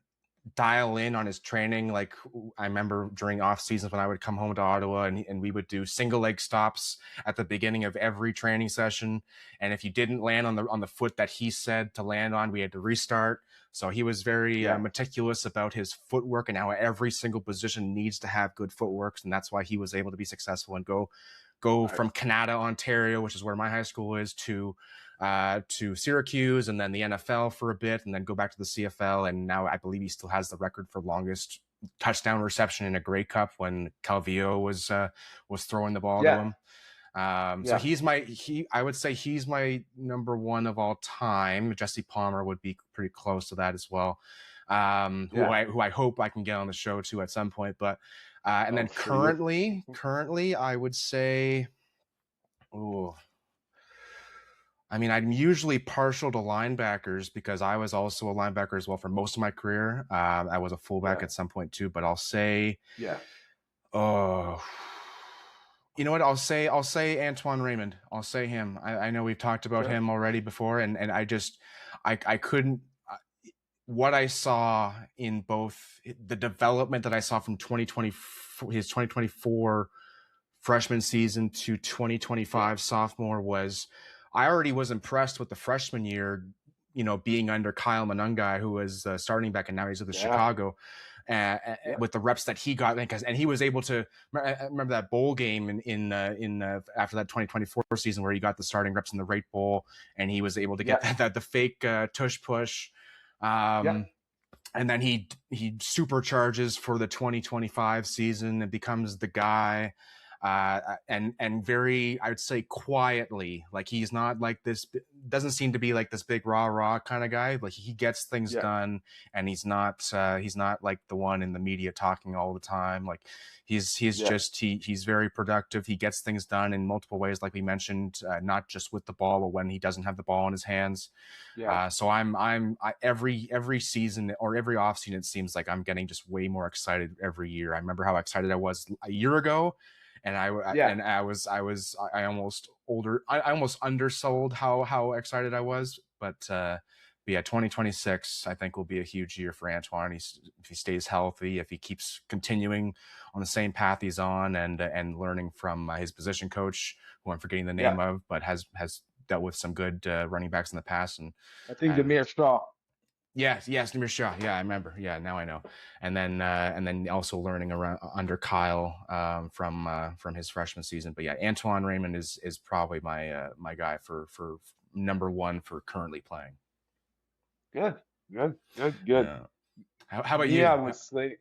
dial in on his training. Like, I remember during off seasons when I would come home to Ottawa and we would do single leg stops at the beginning of every training session. And if you didn't land on the foot that he said to land on, we had to restart. So he was very meticulous about his footwork and how every single position needs to have good footwork. And that's why he was able to be successful and go from Canada, Ontario, which is where my high school is, to Syracuse, and then the NFL for a bit, and then go back to the CFL. And now I believe he still has the record for longest touchdown reception in a Grey Cup when Calvillo was throwing the ball to him. So I would say he's my number one of all time. Jesse Palmer would be pretty close to that as well. Who I hope I can get on the show too at some point. But and then currently I would say, I mean, I'm usually partial to linebackers because I was also a linebacker as well for most of my career. I was a fullback at some point too, but I'll say, you know what? I'll say Antoine Raymond. I'll say him. I know we've talked about him already before, and I couldn't. What I saw in both the development that I saw from 2024, his 2024 freshman season to 2025 sophomore was. I already was impressed with the freshman year, you know, being under Kyle Monungai, who was starting back, and now he's with Chicago, with the reps that he got, and he was able to. I remember that bowl game in after that 2024 season where he got the starting reps in the right bowl, and he was able to get the fake tush push, and then he supercharges for the 2025 season and becomes the guy. and very, I would say, quietly. Like he's not like this. Doesn't seem to be like this big rah kind of guy. Like he gets things Yeah, done, and he's not like the one in the media talking all the time. Like yeah, he's very productive. He gets things done in multiple ways, like we mentioned, not just with the ball, but when he doesn't have the ball in his hands. yeah, So every season or every offseason, it seems like I'm getting just way more excited every year. I remember how excited I was a year ago, and yeah. I almost undersold how excited I was, but yeah, 2026 I think will be a huge year for Antoine. If he stays healthy, if he keeps continuing on the same path he's on, and learning from his position coach, who I'm forgetting the Yeah. name of, but has dealt with some good running backs in the past, I think the and Mayor Straw. yes, Nimir Shah. Yeah, I remember. Yeah, now I know. And then also learning around under Kyle from his freshman season. But yeah, Antoine Raymond is probably my guy for number one for currently playing. Good, good, good, good. Yeah. How about Me, I you? would say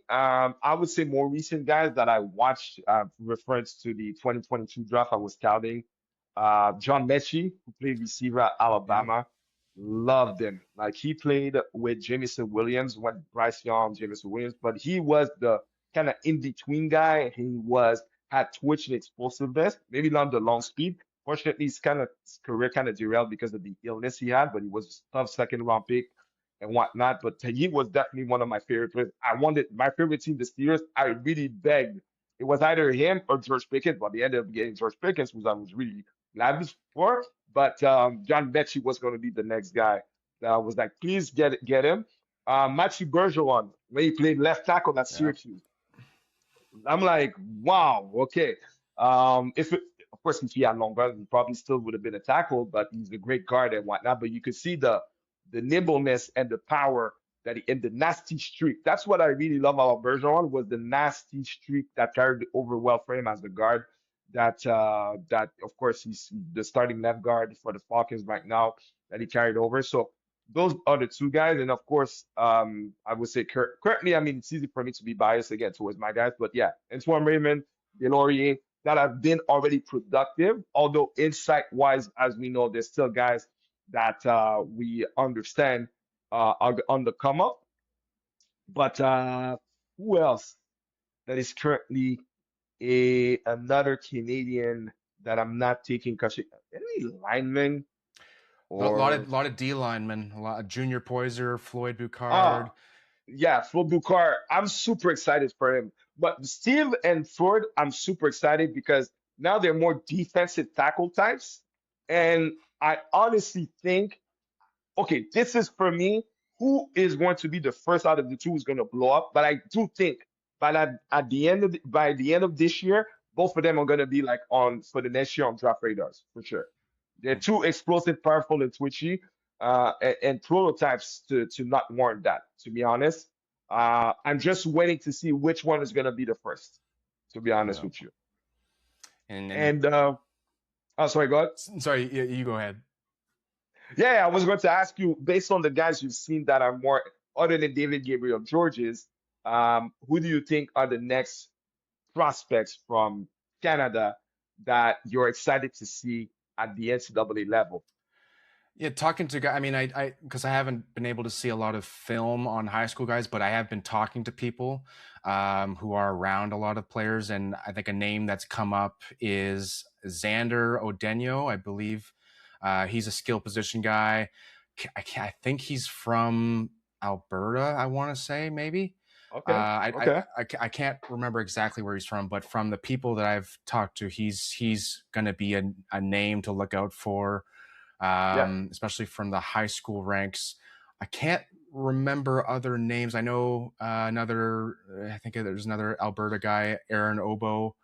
I would say more recent guys that I watched, reference to the 2022 draft I was scouting. John Mechie, who played receiver at Yeah. Alabama, loved him. Like he played with Jamison Williams, when Bryce Young, Jamison Williams, but he was the kind of in between guy. Had twitch and explosiveness, maybe not the long speed. Fortunately, his career kind of derailed because of the illness he had, but he was a tough second round pick and whatnot. But he was definitely one of my favorite players. I wanted my favorite team, the Steelers. I really begged. It was either him or George Pickens, but they ended up getting George Pickens, which I was really lavish for. But John Mechie was going to be the next guy. I was like, please get him. Matthew Bergeron, when he played left tackle at Yeah. Syracuse. I'm like, wow, okay. If it, of course, if he had longer, he probably still would have been a tackle, but he's a great guard and whatnot. But you could see the nimbleness and the power and the nasty streak. That's what I really love about Bergeron was the nasty streak that carried over well for him as the guard. That of course he's the starting left guard for the Falcons right now that he carried over. So those are the two guys, and of course, I would say currently, I mean, it's easy for me to be biased again towards my guys, but yeah, Antoine Raymond, Delorier, that have been already productive. Although insight-wise, as we know, there's still guys that we understand are on the come up. But who else that is currently a another Canadian that I'm not taking? Any linemen A lot or of D linemen, a lot of Junior Poiser, Floyd Boucard. ah. Yeah, Flo Bukar, I'm super excited for him. But Steve and Ford, I'm super excited because now they're more defensive tackle types. And I honestly think, okay, this is for me, who is going to be the first out of the two who's going to blow up. But I do think by the end of this year, both of them are going to be like on for the next year on draft radars for sure. They're too explosive, powerful, and twitchy, and prototypes to not warrant that. To be honest, I'm just waiting to see which one is going to be the first. To be honest Yeah. with you. And And oh, sorry, go ahead. sorry, you go ahead. Yeah, I was going to ask you, based on the guys you've seen that are more other than David Gabriel Georges, who do you think are the next prospects from Canada that you're excited to see at the NCAA level? Yeah, talking to guys. I mean, because I haven't been able to see a lot of film on high school guys, but I have been talking to people who are around a lot of players, and I think a name that's come up is Xander Odenyo. I believe he's a skill position guy. I think he's from Alberta. I want to say maybe. Okay, okay, I can't remember exactly where he's from, but from the people that I've talked to, he's going to be a name to look out for, yeah, especially from the high school ranks. I can't remember other names. I know I think there's another Alberta guy, Aaron Obo.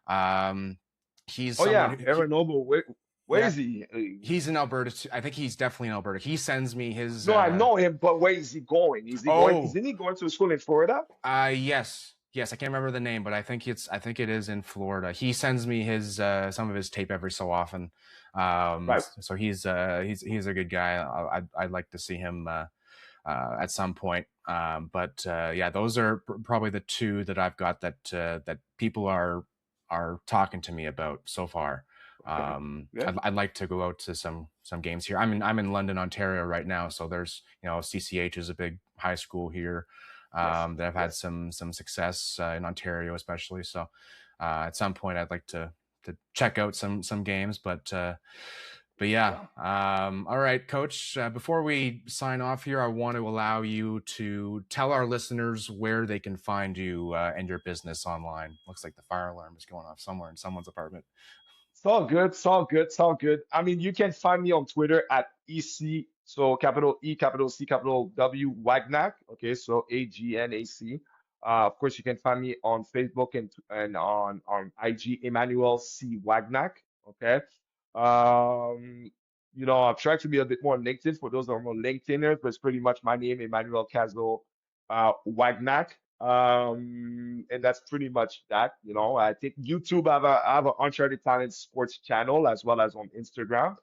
Um, he's oh someone yeah, who, Aaron Noble. Where yeah, is he? he's in Alberta too. I think he's definitely in Alberta. He sends me his, No, I know him, but where is he going? Is he going? oh, Isn't he going to a school in Florida? yes. I can't remember the name, but I think it is in Florida. He sends me his some of his tape every so often. Right. So he's a good guy. I'd like to see him at some point. But yeah, those are probably the two that I've got that people are talking to me about so far. Okay. Yeah. I'd like to go out to some games here. I'm in London, Ontario right now, so there's CCH is a big high school here Yes. that I've had Yes. some success in Ontario, especially. So at some point, I'd like to check out some games, but yeah. All right, Coach. Before we sign off here, I want to allow you to tell our listeners where they can find you and your business online. Looks like the fire alarm is going off somewhere in someone's apartment. It's all good. It's all good. It's all good. I mean, you can find me on Twitter at EC, so capital E, capital C, capital W, Wagnac. Okay, so Agnac. Of course, you can find me on Facebook and on IG, Emmanuel C. Wagnac. Okay. Um, I've tried to be a bit more LinkedIn for those that are more LinkedIners, but it's pretty much my name, Emmanuel Cazeau, Wagnac. And that's pretty much that. I think YouTube, I have an Uncharted Talents Sports channel as well as on Instagram.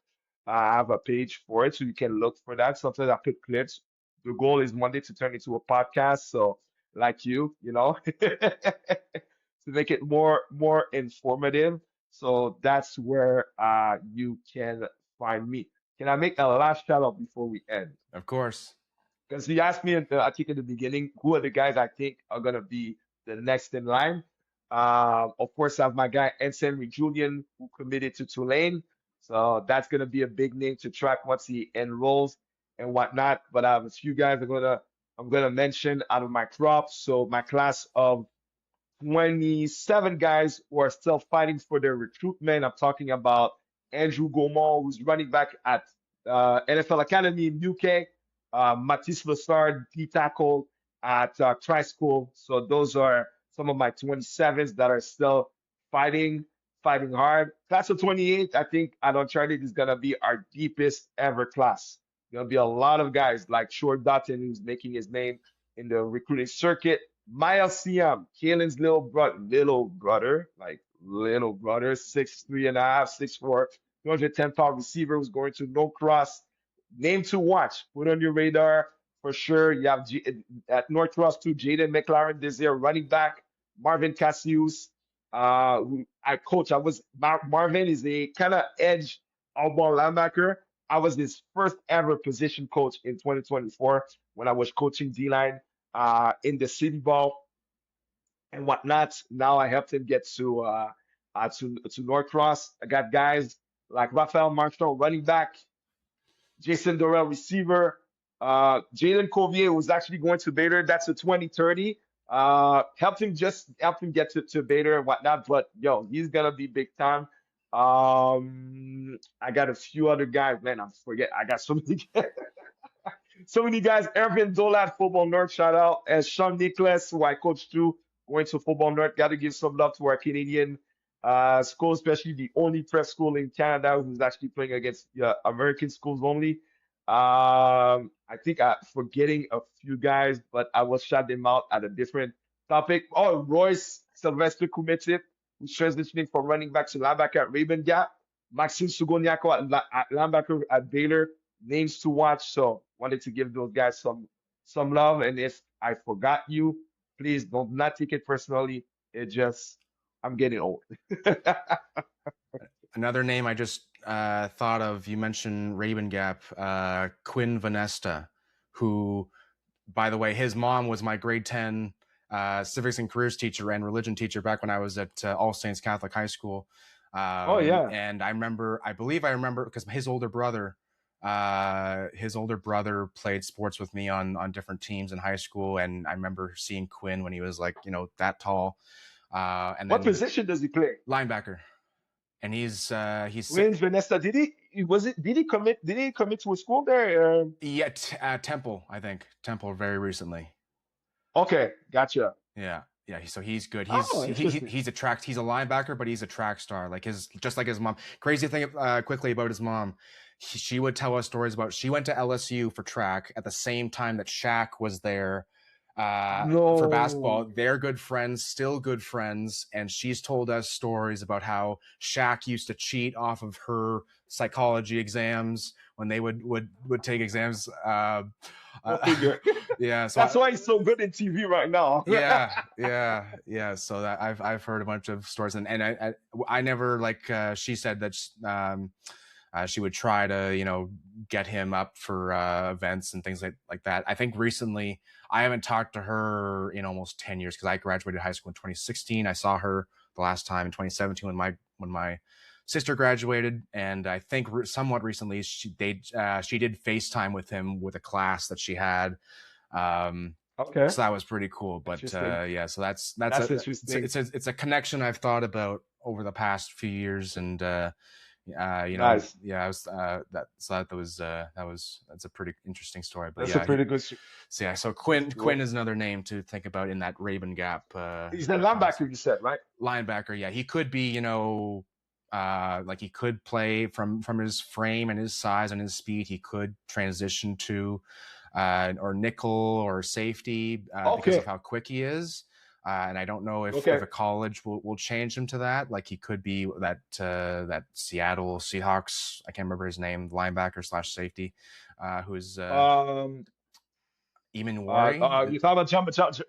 I have a page for it, so you can look for that. Sometimes I put clips. The goal is one day to turn it into a podcast. So like to make it more informative. So that's where you can find me. Can I make a last shout out before we end? Of course. Because he asked me, I think in the beginning, who are the guys I think are gonna be the next in line? Of course, I have my guy Ensign Julian, who committed to Tulane, so that's gonna be a big name to track once he enrolls and whatnot. But I have a few guys I'm gonna mention out of my crop. So my class of 27 guys who are still fighting for their recruitment. I'm talking about Andrew Gaumont, who's running back at NFL Academy in UK, Matisse Lassard, D tackle at Tri School. So those are some of my 27s that are still fighting hard. Class of 28, I think at Uncharted is going to be our deepest ever class. Going to be a lot of guys like Short Dotton, who's making his name in the recruiting circuit. Miles Siam, Kalen's little brother, 6'3.5", 6'4", 210-pound receiver who's going to no cross. Name to watch. Put on your radar for sure. You have at North Cross too, Jaden McLaren Desir, running back. Marvin Cassius. Who I coach. Marvin is a kind of edge all-ball linebacker. I was his first ever position coach in 2024 when I was coaching D-line in the City Ball and whatnot. Now I helped him get to Norcross. I got guys like Rafael Marshall, running back, Jason Dorrell, receiver, Jalen Covier, who's actually going to Baylor. That's a 2030. Helped him get to Baylor and whatnot. But yo, he's gonna be big time. I got a few other guys, man. I forget. I got so many. So many guys. Ervin Dolat, Football North, shout out. And Sean Nicholas, who I coach too, going to Football North. Got to give some love to our Canadian school, especially the only prep school in Canada who's actually playing against American schools only. I think I'm forgetting a few guys, but I will shout them out at a different topic. Oh, Royce Sylvester Kumetip, who's transitioning from running back to linebacker at Raven Gap. Maxime Sugonyako at linebacker at Baylor. Names to watch. So wanted to give those guys some love. And if I forgot you, please don't not take it personally. It just I'm getting old. Another name I just thought of, you mentioned Raven Gap, Quinn Vanesta, who, by the way, his mom was my grade 10 civics and careers teacher and religion teacher back when I was at All Saints Catholic High School. Oh yeah. And I believe I remember because his older brother played sports with me on different teams in high school, and I remember seeing Quinn when he was like that tall. And what then position does he play? Linebacker. And he's Wayne Vanessa. Did he commit to a school there? Yeah, Temple, I think. Temple very recently. Okay, gotcha. Yeah. So he's good. He's a linebacker, but he's a track star. Just like his mom. Crazy thing quickly about his mom. She would tell us stories about she went to LSU for track at the same time that Shaq was there for basketball. No. They're good friends, still good friends, and she's told us stories about how Shaq used to cheat off of her psychology exams when they would take exams. Go figure. Yeah, so That's why he's so good in TV right now. yeah. So that I've heard a bunch of stories, and I never, like, she said that she would try to get him up for events and things like that. I think recently I haven't talked to her in almost 10 years because I graduated high school in 2016. I saw her the last time in 2017 when my sister graduated, and I think somewhat recently she did FaceTime with him with a class that she had. Okay. So that was pretty cool. But yeah, so that's interesting. It's a connection I've thought about over the past few years, and Nice. yeah, I was that's a pretty interesting story. But That's yeah, a pretty good. so Quinn is another name to think about in that Rabun Gap. He's the linebacker, you said, right? Linebacker, yeah, he could be, like, he could play from his frame and his size and his speed. He could transition to or nickel or safety because of how quick he is. And I don't know if a college will change him to that. Like, he could be that Seattle Seahawks, I can't remember his name, linebacker / safety, who's Emmanuel. You thought about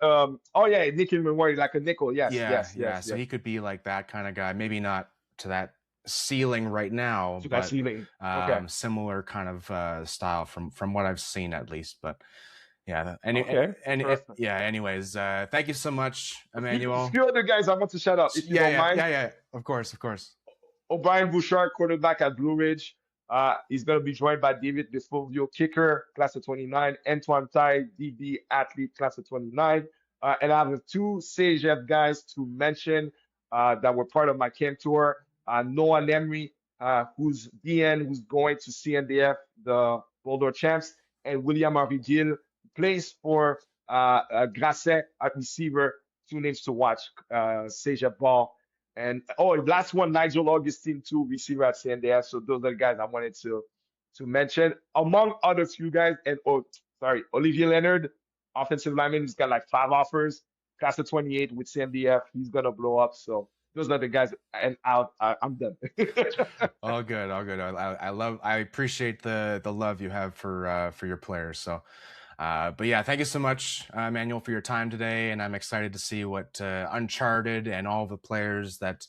oh yeah, Nick Emmanuel, like a nickel. Yes. So he could be like that kind of guy. Maybe not to that ceiling right now, to but that ceiling. similar kind of style from what I've seen, at least. But yeah, anyways, thank you so much, Emmanuel. A few other guys I want to shout out, if you don't mind. Yeah, of course. O'Brien Bouchard, quarterback at Blue Ridge. He's going to be joined by David Defulvio, kicker, class of 29, Antoine Tai, DB athlete, class of 29. And I have two CEGEP guys to mention that were part of my camp tour. Noah Lemry, who's DN, who's going to CNDF, the Boulder Champs, and William Arvigil, plays for Grasset at receiver. Two names to watch, CEGEP ball. And last one, Nigel Augustine, too, receiver at CNDF. So those are the guys I wanted to mention, among other few guys. And Olivier Leonard, offensive lineman, who's got like 5 offers, class of 28 with CNDF. He's gonna blow up. So those are the guys. And I'm done. All good. I appreciate the love you have for your players. So. But yeah, thank you so much, Emmanuel, for your time today, and I'm excited to see what Uncharted and all the players that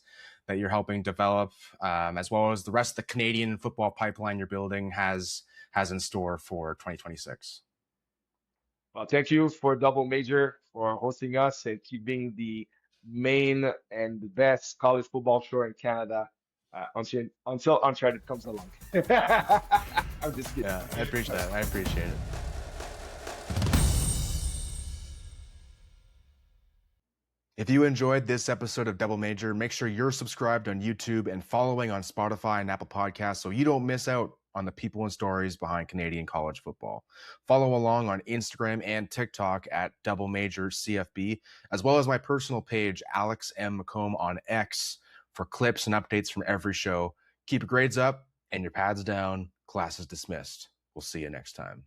you're helping develop, as well as the rest of the Canadian football pipeline you're building has in store for 2026. Well, thank you for Double Major for hosting us and keeping the main and the best college football show in Canada until Uncharted comes along. I'm just kidding. Yeah, I appreciate it. If you enjoyed this episode of Double Major, make sure you're subscribed on YouTube and following on Spotify and Apple Podcasts so you don't miss out on the people and stories behind Canadian college football. Follow along on Instagram and TikTok at Double Major CFB, as well as my personal page, Alex M. McComb, on X, for clips and updates from every show. Keep your grades up and your pads down. Class is dismissed. We'll see you next time.